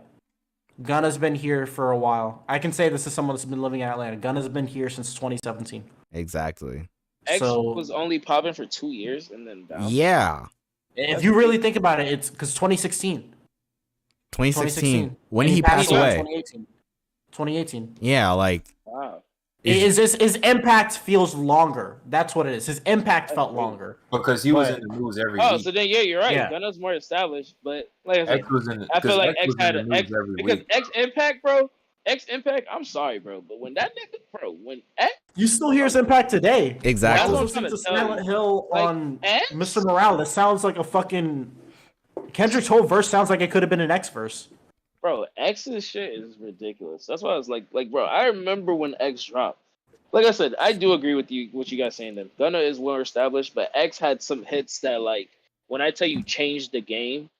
Gunna's been here for a while. I can say this is someone that's been living in Atlanta. Gunna's been here since 2017. Exactly. X was only popping for 2 years and then down. Yeah. If you really think about it, it's because 2016. 2016. When he passed away. 2018. Yeah, like. Wow. His impact feels longer. That's what it is. His impact felt longer because he was in the news every week. So then you're right. Yeah. Gunna's more established, but like I said, I feel like X had an X because X Impact, bro. X Impact. I'm sorry, bro, but when that nigga, bro, when X, you still hear his impact today. Exactly. I was listening to Silent Hill on Mr. Morale. That sounds like a fucking Kendrick's whole verse sounds like it could have been an X verse. Bro, X's shit is ridiculous. That's why I was like, bro, I remember when X dropped. Like I said, I do agree with you, what you guys saying. That Gunna is well established, but X had some hits that, like, when I tell you changed the game,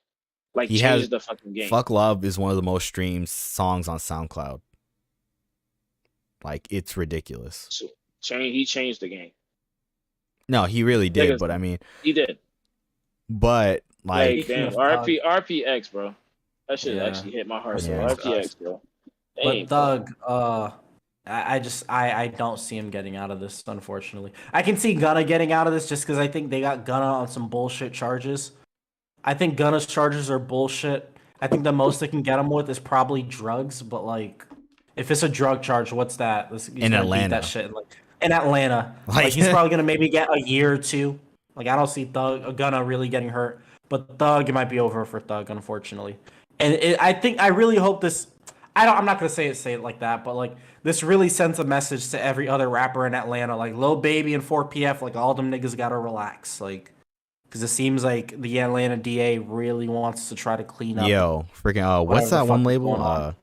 like changed the fucking game. Fuck Love is one of the most streamed songs on SoundCloud. Like, it's ridiculous. He changed the game. No, he really did, but I mean, he did. But like, damn, RPX, bro. That shit actually hit my heart. So RPX, bro. But Thug, I don't see him getting out of this, unfortunately. I can see Gunna getting out of this just because I think they got Gunna on some bullshit charges. I think Gunna's charges are bullshit. I think the most they can get him with is probably drugs, but like, if it's a drug charge, what's that? In Atlanta. That shit. In Atlanta. Like he's probably gonna maybe get a year or 2. Like I don't see Gunna really getting hurt. But Thug, it might be over for Thug, unfortunately. And I really hope this. I'm not gonna say it like that, but like this really sends a message to every other rapper in Atlanta, like Lil Baby and 4PF, like all them niggas gotta relax, like, because it seems like the Atlanta DA really wants to try to clean up. Yo, freaking what's that one label?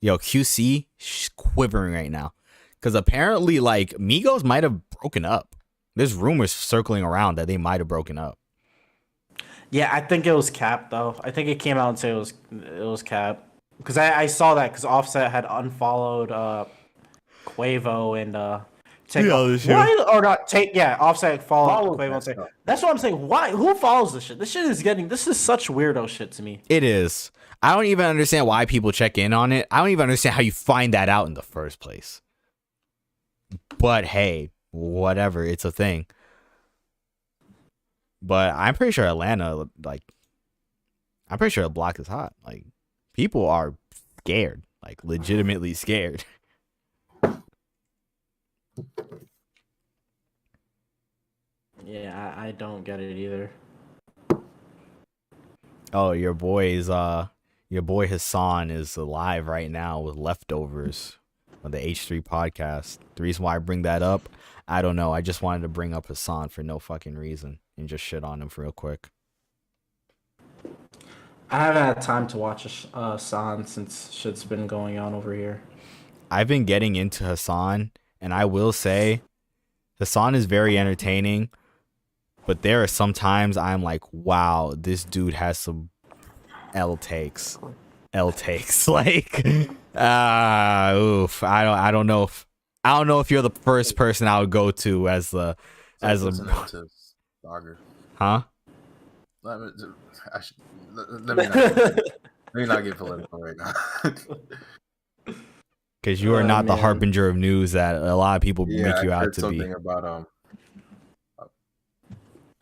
Yo, QC, she's quivering right now, because apparently like Migos might have broken up. There's rumors circling around that they might have broken up. Yeah, I think it was Cap though. I think it came out and said it was Cap. Because I saw that because Offset had unfollowed Quavo and take Yeah, off. this year. Why or not take? Yeah, offset follow. Follow that stuff. That's what I'm saying. Why? Who follows this shit? This shit is getting. This is such weirdo shit to me. It is. I don't even understand why people check in on it. I don't even understand how you find that out in the first place. But hey, whatever. It's a thing. But I'm pretty sure Atlanta, like, I'm pretty sure the block is hot. Like, people are scared, like, legitimately scared. Yeah, I don't get it either. Oh, your boy Hassan is alive right now with Leftovers on the H3 podcast. The reason why I bring that up, I don't know. I just wanted to bring up Hassan for no fucking reason and just shit on him real quick. I haven't had time to watch Hassan since shit's been going on over here. I've been getting into Hassan, and I will say Hassan is very entertaining, but there are some times I'm like, wow, this dude has some L takes. Like, oof. I don't know if you're the first person I would go to as a huh? Let me not get political right now. Because you are not the harbinger of news that a lot of people make you out to be. Something about a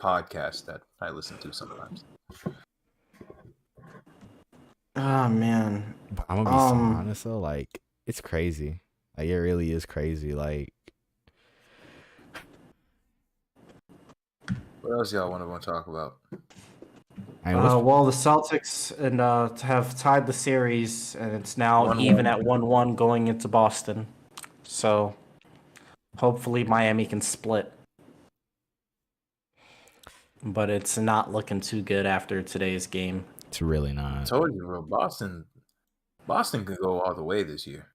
podcast that I listen to sometimes. Oh man, I'm gonna be so honest though, like, it's crazy. Like, it really is crazy. Like, what else y'all want to talk about? Well, the Celtics have tied the series, and it's now 1-1. even at 1-1 going into Boston. So, hopefully Miami can split. But it's not looking too good after today's game. it's really not. I told you, bro. Boston could go all the way this year.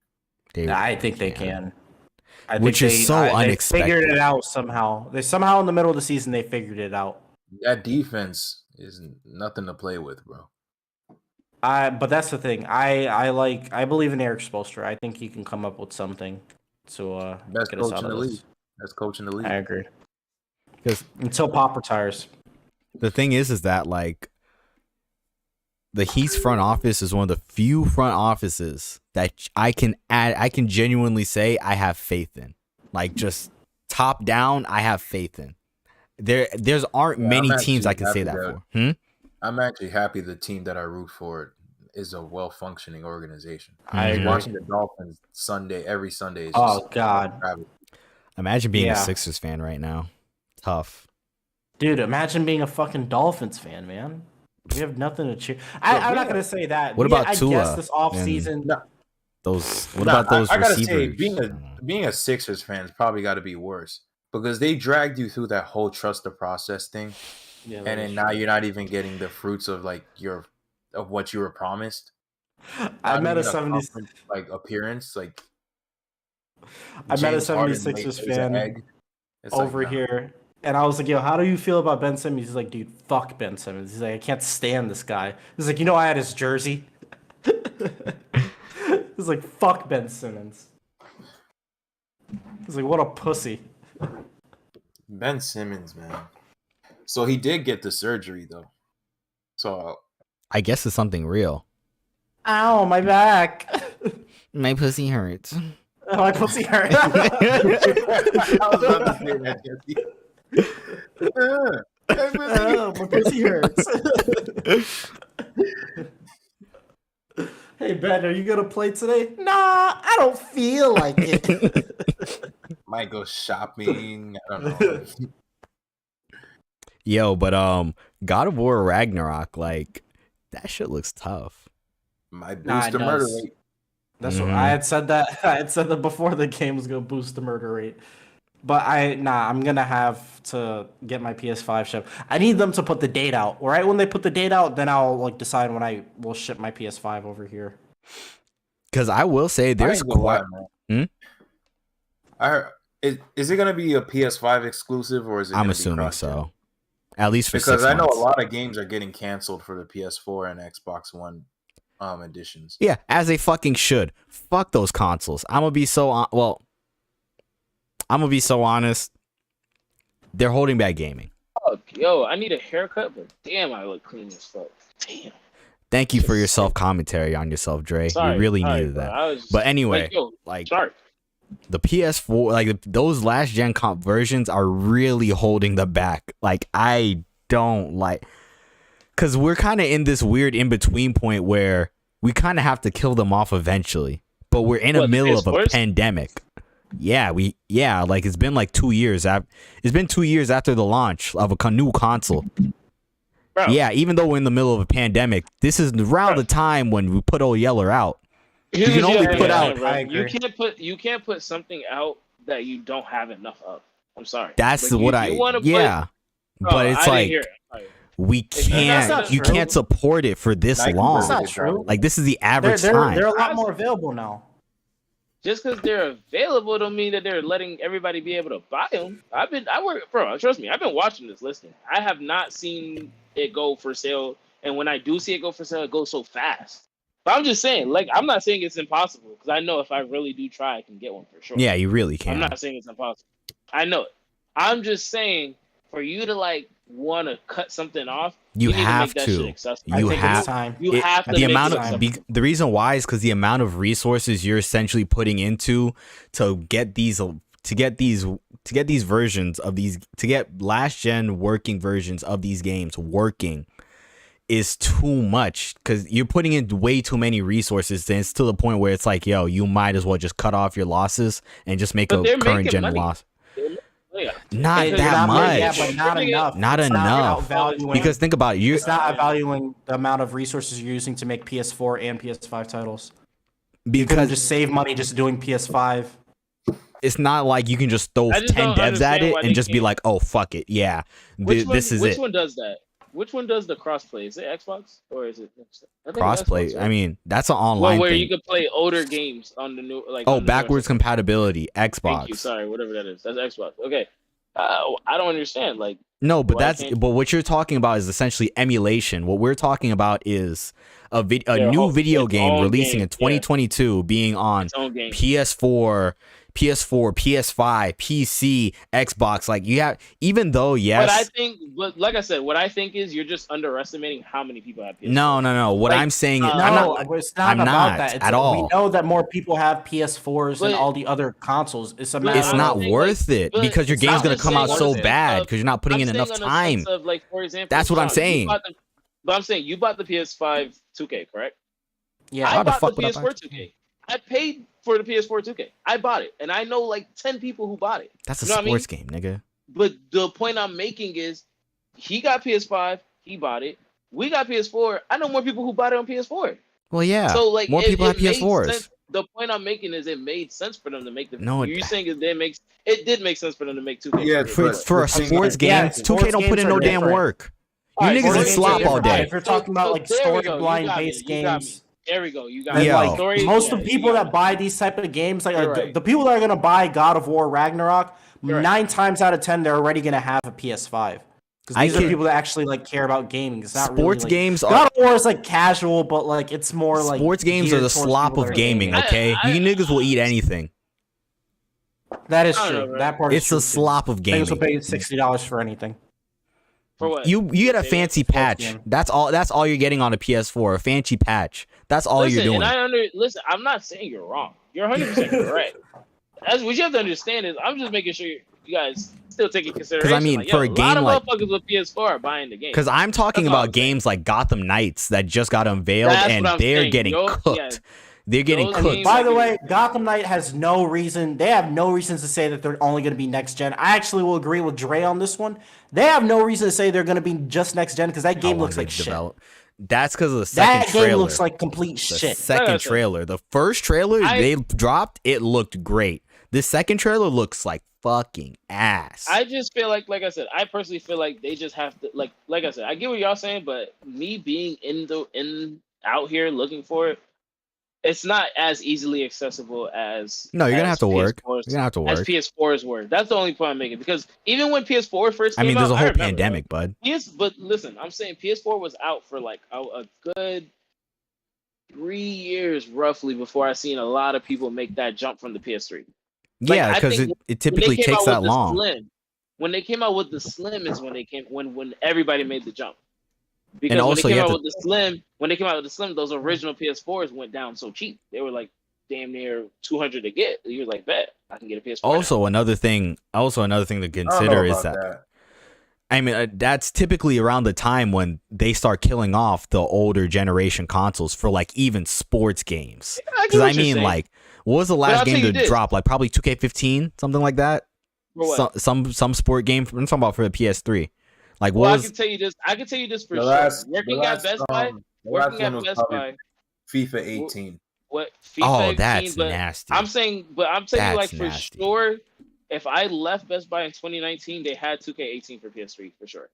I think they can. Which is so unexpected. They figured it out somehow. They somehow in the middle of the season they figured it out. That defense is nothing to play with, bro. But that's the thing. I believe in Eric Spoelstra. I think he can come up with something to Best get us coach out in the of league. this. Best coach in the league. I agree. Because Until Pop retires. the thing is that, like, the Heat's front office is one of the few front offices that I can genuinely say I have faith in. Like, just top down, I have faith in. There's aren't many teams I can say that for. I'm actually happy the team that I root for is a well-functioning organization. I agree. Watching the Dolphins every Sunday is Oh God, Imagine being a Sixers fan right now. Tough. dude. Imagine being a fucking Dolphins fan, man. We have nothing to cheer. I'm not gonna say that. What about I Tua guess this offseason. About those I gotta receivers? say, being a Sixers fan has probably got to be worse because they dragged you through that whole trust the process thing, and then now you're not even getting the fruits of of what you were promised. I met a 76ers appearance. Like, I met a James Harden 76ers lays an fan egg. It's over like, nah. here, and I was like, "Yo, how do you feel about Ben Simmons?" He's like, "Dude, fuck Ben Simmons." He's like, "I can't stand this guy." He's like, "I had his jersey." He's like, "Fuck Ben Simmons." He's like, "What a pussy." Ben Simmons, man. So he did get the surgery though. So I guess it's something real. Ow, my back. My pussy hurts. My pussy hurts. I was about to say that, Jesse. Oh, my pussy hurts. Hey Ben, are you gonna play today? Nah, I don't feel like it. Might go shopping. I don't know. Yo, but God of War Ragnarok, like, that shit looks tough. Might boost the murder rate. That's what I had said that. I had said that before the game was gonna boost the murder rate. But I'm gonna have to get my PS5 shipped. I need them to put the date out. Right when they put the date out, then I'll decide when I will ship my PS5 over here. Because I will say there's quite. Is it gonna be a PS5 exclusive or is it? I'm assuming so. At least for because 6 I know months. a lot of games are getting canceled for the PS4 and Xbox One editions. Yeah, as they fucking should. Fuck those consoles. I'm gonna be so I'm I'm gonna be so honest. They're holding back gaming. Fuck, yo, I need a haircut, but damn, I look clean as fuck. Damn. Thank you for your self commentary on yourself, Dre. Sorry, we really sorry, needed bro. that. I was But anyway, like, yo, like sorry. the PS4, like those last gen comp versions are really holding the back. Like I don't like, because we're kind of in this weird in between point where we kind of have to kill them off eventually, but we're in the middle of a pandemic. Yeah, like it's been like 2 years. It's been 2 years after the launch of a new console. Bro. Yeah, even though we're in the middle of a pandemic, this is around the time when we put Old Yeller out. You can only put out. You can't put something out that you don't have enough of. I'm sorry. That's like, what but it's like we can't. You can't support it for this long. That's not true. Like this is the average time. They're a lot more available now. Just because they're available don't mean that they're letting everybody be able to buy them. Trust me, I've been watching this listing. I have not seen it go for sale, and when I do see it go for sale, it goes so fast. But I'm just saying, like, I'm not saying it's impossible, because I know if I really do try, I can get one for sure. Yeah, you really can. I'm not saying it's impossible. I know it. I'm just saying, for you to like want to cut something off, you have to. You have to. The amount of the reason why is because the amount of resources you're essentially putting into to get these versions of these, to get last gen working versions of these games working is too much, because you're putting in way too many resources, and it's to the point where it's like, yo, you might as well just cut off your losses and just make a current gen loss. Not that much. Yeah, but not enough. Not enough. Because think about it. It's not valuing the amount of resources you're using to make PS4 and PS5 titles. Because you can just save money just doing PS5. It's not like you can just throw 10 devs at it and just be like, oh, fuck it. Yeah, this is it. Which one does that? Which one does the crossplay? Is it Xbox or is it crossplay? Xbox, right? I mean, that's an online where thing. you can play older games on the new, like. Oh, backwards compatibility, Xbox. Thank you. Sorry, whatever that is. That's Xbox. Okay. I don't understand. Like. No, but but what you're talking about is essentially emulation. What we're talking about is a new video game releasing in 2022, being on PS4, PS5, PC, Xbox. Like you have, even though but like I said, what I think is you're just underestimating how many people have PS4. No. What I'm saying, it's not about that at all. We know that more people have PS4s than all the other consoles. It's not worth it, because your game's gonna come out so bad because you're not putting in enough time. Like, for example, that's what I'm saying. But I'm saying you bought the PS5 2K, correct? Yeah, I bought the PS4 2K. I paid for the PS4 2K. I bought it, and I know like 10 people who bought it. That's a sports game, nigga. But the point I'm making is, he got PS5, he bought it. We got PS4. I know more people who bought it on PS4. Well, yeah. So like, more people have PS4s. The point I'm making is, it made sense for them to make the. No, you're saying it did make sense for them to make 2K. Yeah, for a sports game, 2K don't put in no damn work. You niggas in slop all day. If you're talking about like storyline based games. There we go. You got like most of the people that buy these type of games, like the people that are gonna buy God of War Ragnarok, 9 times out of 10 they're already gonna have a PS5. Because these are people that actually like care about gaming. It's not sports really, games. God of War is like casual, but like it's more like sports games are the slop of gaming. Okay, you niggas will eat anything. That is true. That part it's is a slop of gaming. Niggas will pay $60 for anything. For what? You get a fancy patch. That's all you're getting on a PS4. A fancy patch. That's all you're doing. Listen, I'm not saying you're wrong. You're 100% correct. That's what you have to understand is, I'm just making sure you guys still take into consideration. Because I mean, for a game like, a lot of motherfuckers with PS4 are buying the game. Because I'm talking about games like Gotham Knights that just got unveiled, and they're getting cooked. Yeah, they're getting cooked. By the way, Gotham Knight has no reason. They have no reason to say that they're only going to be next gen. I actually will agree with Dre on this one. They have no reason to say they're going to be just next gen, because that game looks like shit. That's because of the second trailer. That game looks like complete shit. Second trailer. The first trailer they dropped, it looked great. The second trailer looks like fucking ass. I just feel like I said, I personally feel like they just have to like I said, I get what y'all saying, but me being out here looking for it, it's not as easily accessible as. No, you're gonna have to work. You're gonna have to work. As PS4s were. That's the only point I'm making, because even when PS4 first came out, there's a whole pandemic, bud. Yes, but listen, I'm saying PS4 was out for like a good 3 years roughly before I seen a lot of people make that jump from the PS3. Like, Yeah, I because think it when they typically came takes out that with the long. Slim, when they came out with the Slim is when everybody made the jump. And Because when they also, you came have out to. with the Slim, those original PS4s went down so cheap. They were like damn near 200 to get. You were like, bet I can get a PS4 now. Also, another thing to I don't know consider is about that. that. I mean, that's typically around the time when they start killing off the older generation consoles for like even sports games. Yeah, I get Because what I you're mean, saying. like, what was the I'll last tell game you to this. drop? Like probably 2K15, something like that. For what? Some sport game. I'm talking about for the PS3. Like, what Well, I was? can tell you this. I can tell you this for The sure. last, Working at Best Buy, the last one was probably Buy, FIFA 18. what FIFA Oh, 18, that's but nasty. I'm telling you, like That's for nasty. sure, if I left Best Buy in 2019, they had 2K18 for PS3 for sure.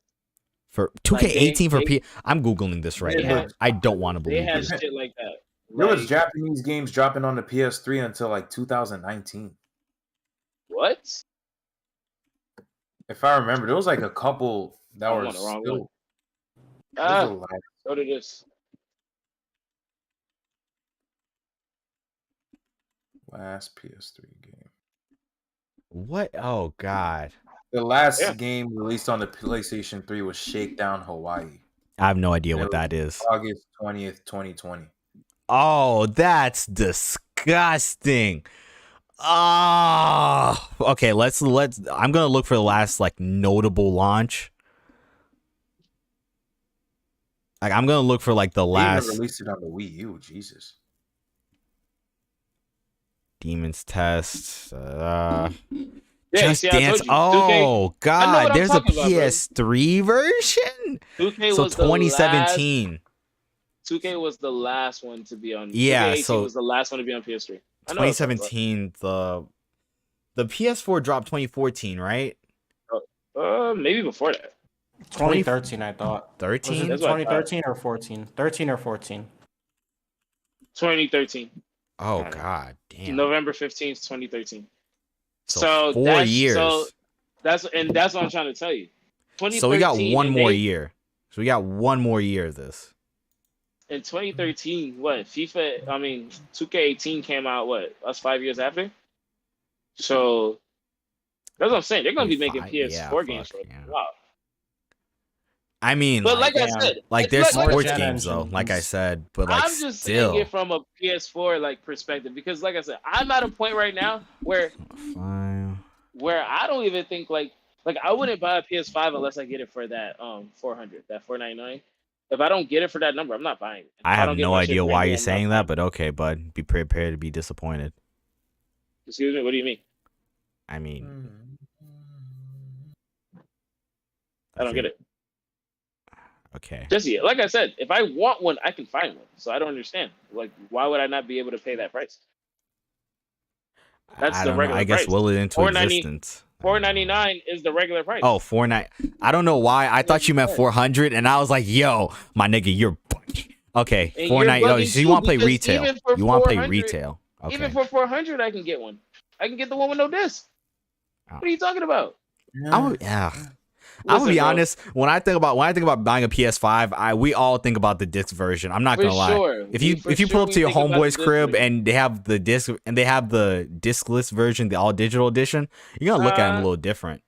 For Like, 2K18 for P. I'm googling this right they now. had- I don't want to They believe had you. shit like that. There was Like, Japanese games dropping on the PS3 until like 2019. what? If I remember, there was like a couple that I'm were on the wrong still. one. There's a lot. Go to this. Last PS3 game. What? Oh God. The last Yeah. game released on the PlayStation 3 was Shakedown Hawaii. I have no idea And what it that is. August 20th, 2020. Oh, that's disgusting. Oh, okay. Let's. I'm gonna look for the last like notable launch. Like I'm gonna look for like the They even last released it on the Wii U. Jesus. Demon's Test. Yeah, you Just see, I Dance. told you. 2K, Oh I know what God, I'm there's a talking about, bro. PS3 version. 2K So was 2017. 2K was the last one to be on. Yeah, 2K18 so was the last one to be on PS3. I know what I'm talking about. 2017. The PS4 dropped 2014, right? Maybe before that. 2013, I thought. Was it 13. That's what I thought. 2013 or 14? 13 or 14? 2013. Oh God, damn. November 15th, 2013. So 4 that's, years. So that's what I'm trying to tell you. So we got 2013, one and more year. So we got one more year of this. In 2013, what 2K18 came out. What? That's 5 years after. So that's what I'm saying. They're gonna be making PS4 games for a while. I mean, But like I damn. said, like they're it's sports Gen games though. engines. Like I said, but like I'm just still. saying it from a PS4 like perspective because, like I said, I'm at a point right now where I don't even think like I wouldn't buy a PS5 unless I get it for that 400, that 499. If I don't get it for that number, I'm not buying it. I If have don't get no my shit idea brand why new, you're I'm not saying buying that, it. but okay, bud. Be prepared to be disappointed. Excuse me, what do you mean? I mean, I don't get it. Okay. Jesse, like I said, if I want one, I can find one. So I don't understand. Like, why would I not be able to pay that price? That's I the don't know. regular I guess price. will it into $490 existence. $499 is the regular price. Oh, 490. I don't know why. I thought you meant 400, and I was like, "Yo, my nigga, you're bugging." Okay, And 490. you're Oh, bugging so you want to play too, because retail? even for You want to play 400 retail? Okay. Even for 400, I can get one. I can get the one with no disc. Oh. What are you talking about? I'm gonna be Listen, bro. honest. When I think about buying a PS5, we all think about the disc version. I'm not For gonna lie. sure. If you pull up to your homeboy's crib and they have the disc and they have the discless version, the all digital edition, you're gonna look at them a little different.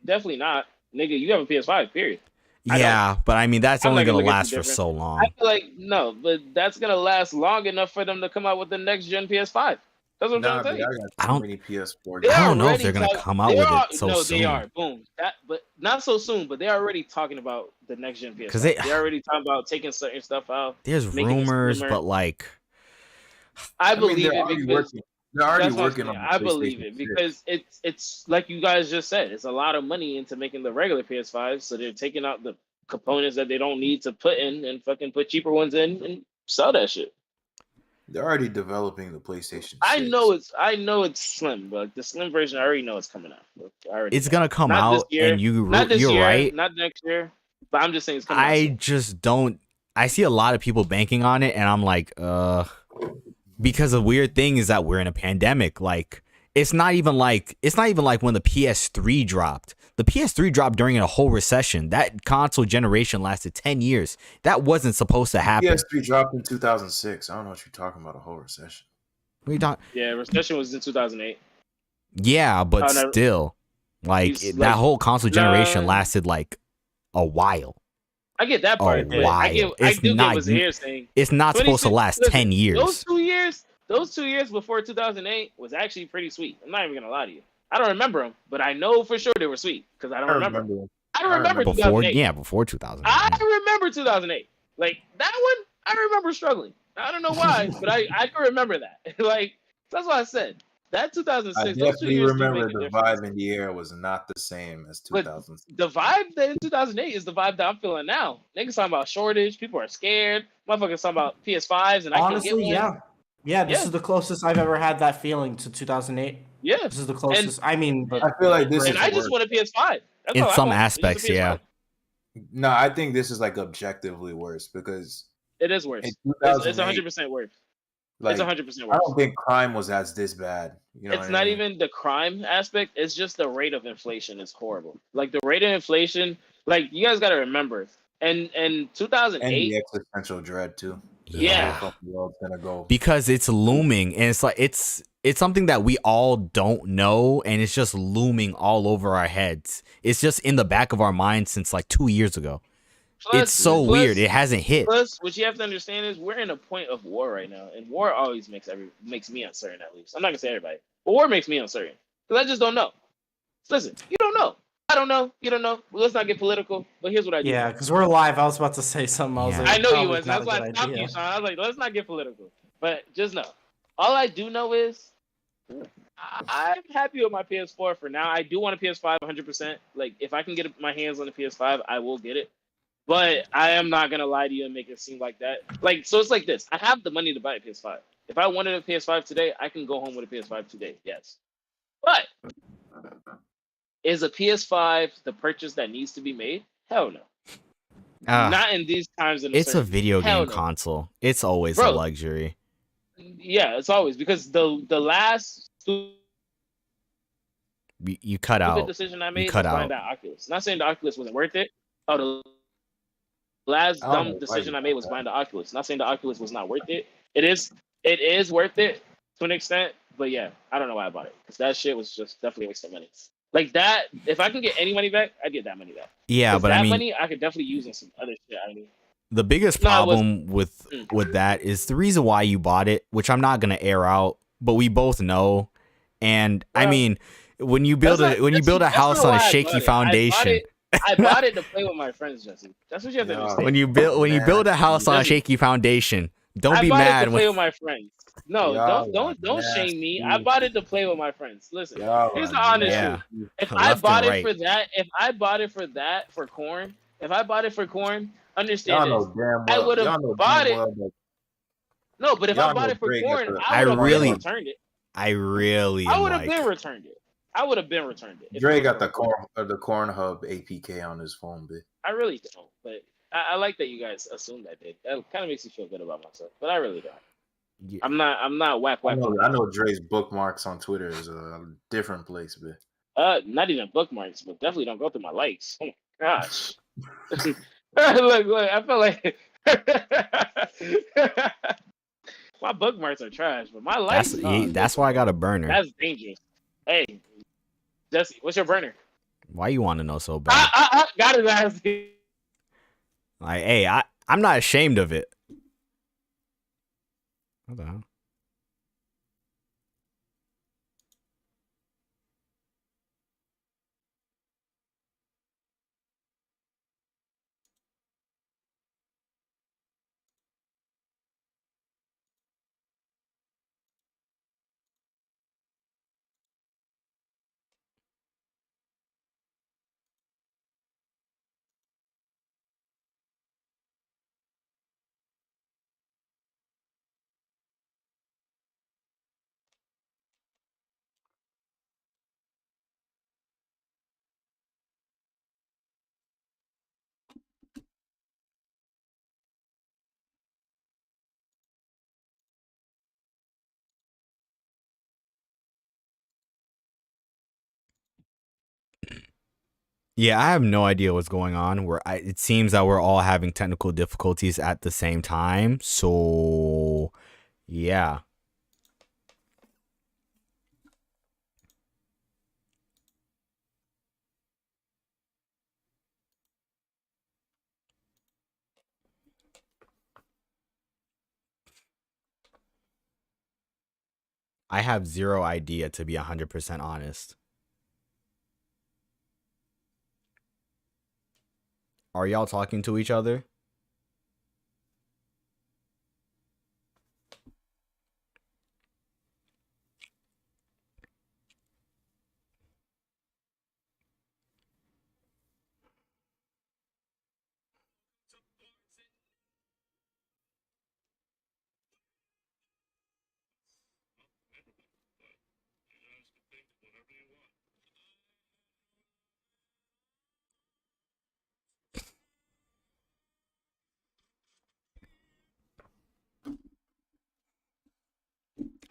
Definitely not, nigga. You have a PS5. Period. Yeah, but I mean that's I'm only not gonna gonna look at last you for different. so long. I feel like no, but that's gonna last long enough for them to come out with the next gen PS5. That's what I'm trying to tell you. I don't- many PS4 They games. I don't know if already they're gonna talk- come out they with are- it so no, soon. they are. Boom. But not so soon. But they're already talking about the next gen PS5. 'Cause They're already talking about taking certain stuff out. There's making it rumors, slimmer. but like, I mean, believe they're it already because working. They're already that's what I'm working saying. on. I believe it because it's like you guys just said. It's a lot of money into making the regular PS5, so they're taking out the components that they don't need to put in and fucking put cheaper ones in and sell that shit. They're already developing the PlayStation 6. I know it's slim, but the slim version I already know it's coming out. it's gonna come Not this out, year, and you're year, right. Not next year, but I'm just saying it's coming out. I soon. just don't. I see a lot of people banking on it, and I'm like, because the weird thing is that we're in a pandemic. Like, it's not even like when the PS3 dropped. The PS3 dropped during a whole recession. That console generation lasted 10 years. That wasn't supposed to happen. PS3 dropped in 2006. I don't know what you're talking about. A whole recession. What are you talking? Yeah, recession was in 2008. Yeah, but still, like that whole console generation lasted like a while. I get that part. A while. I do get what Zahir's saying. It's not supposed to last 10 years. Those 2 years before 2008 was actually pretty sweet. I'm not even gonna lie to you. I don't remember them, but I know for sure they were sweet because I don't remember. I don't remember 2008. Before 2008. I remember 2008. Like that one, I remember struggling. I don't know why, but I can remember that. Like that's what I said. That 2006. I definitely remember the vibe in the air was not the same as 2006. The vibe that in 2008 is the vibe that I'm feeling now. Niggas talking about shortage. People are scared. Motherfuckers talking about PS5s, and honestly, I can't get one. Yeah. This is the closest I've ever had that feeling to 2008. Yeah, this is the closest. But I feel like this. And I just want a PS5. In some aspects, yeah. No, I think this is like objectively worse because it is worse. It's 100% worse. Like, it's 100% worse. I don't think crime was this bad. You know, it's not even the crime aspect. It's just the rate of inflation is horrible. Like the rate of inflation, like you guys got to remember, and 2008, and the existential dread too. Yeah, because it's looming, and it's like it's something that we all don't know, and it's just looming all over our heads. It's just in the back of our minds since like 2 years ago. It's so weird. It hasn't hit. Plus, what you have to understand is we're in a point of war right now, and war always makes me uncertain. At least I'm not gonna say everybody, but war makes me uncertain because I just don't know. Listen, you don't know. I don't know. You don't know. Well, let's not get political. But here's what I do. Yeah, because we're live. I was about to say something. I know you was. That's why I stopped you, Sean. I was like, let's not get political. But just know, all I do know is I'm happy with my PS4 for now. I do want a PS5 100%. Like, if I can get my hands on a PS5, I will get it. But I am not going to lie to you and make it seem like that. Like, so it's like this. I have the money to buy a PS5. If I wanted a PS5 today, I can go home with a PS5 today. Yes. But is a PS5 the purchase that needs to be made? Hell no. Not in these times. It's a video game console. It's always a luxury. Yeah, it's always. Because the last... You cut out. Decision I made was buying that Oculus. Not saying the Oculus wasn't worth it. Oh, the last dumb decision I made was buying the Oculus. Not saying the Oculus was not worth it. It is worth it to an extent, but yeah, I don't know why I bought it because that shit was just definitely a waste of money. Like that, if I can get any money back, I'd get that money back. Yeah, but that I mean, money I could definitely use on some other shit. I mean, the biggest problem with that is the reason why you bought it, which I'm not gonna air out, but we both know. And I mean, when you build a house on a shaky foundation. I bought it to play with my friends, Jesse. That's what you have to understand. When you build a house on a shaky foundation, don't be mad. I bought it to play with my friends. No, don't shame me. I bought it to play with my friends. Listen, here's the honest truth. If I bought it for that, for corn, understand this. I would have bought it. No, but if I bought it for corn, I would have returned it. I would have been returned it. I would have been returned it. Dre got the corn hub APK on his phone, bitch. I really don't, but I like that you guys assume that did. That kind of makes me feel good about myself, but I really don't. Yeah. I'm not whack. I know Dre's bookmarks on Twitter is a different place, but not even bookmarks, but definitely don't go through my likes. Oh my gosh. look, I feel like my bookmarks are trash, but my likes. That's why I got a burner. That's dangerous. Hey, Jesse, what's your burner? Why you want to know so bad? I got his ass. Like, hey, I'm not ashamed of it. What the hell? Yeah, I have no idea what's going on. It seems that we're all having technical difficulties at the same time. So, yeah. I have zero idea, to be 100% honest. Are y'all talking to each other?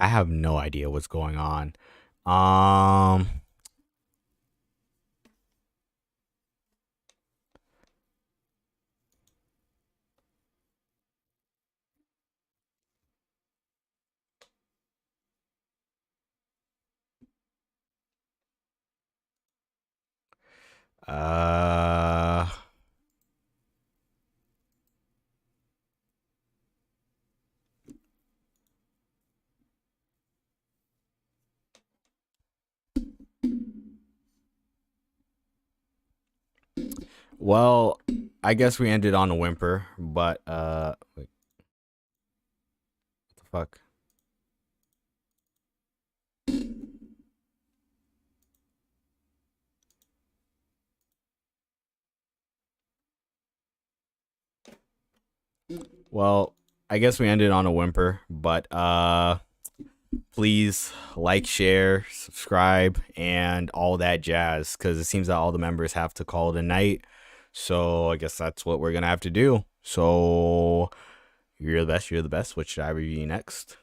I have no idea what's going on. Uh Well, I guess we ended on a whimper, but wait, what the fuck? Well, I guess we ended on a whimper, but please like, share, subscribe, and all that jazz, because it seems that all the members have to call it a night. So I guess that's what we're gonna have to do. So you're the best. You're the best. What should I review next?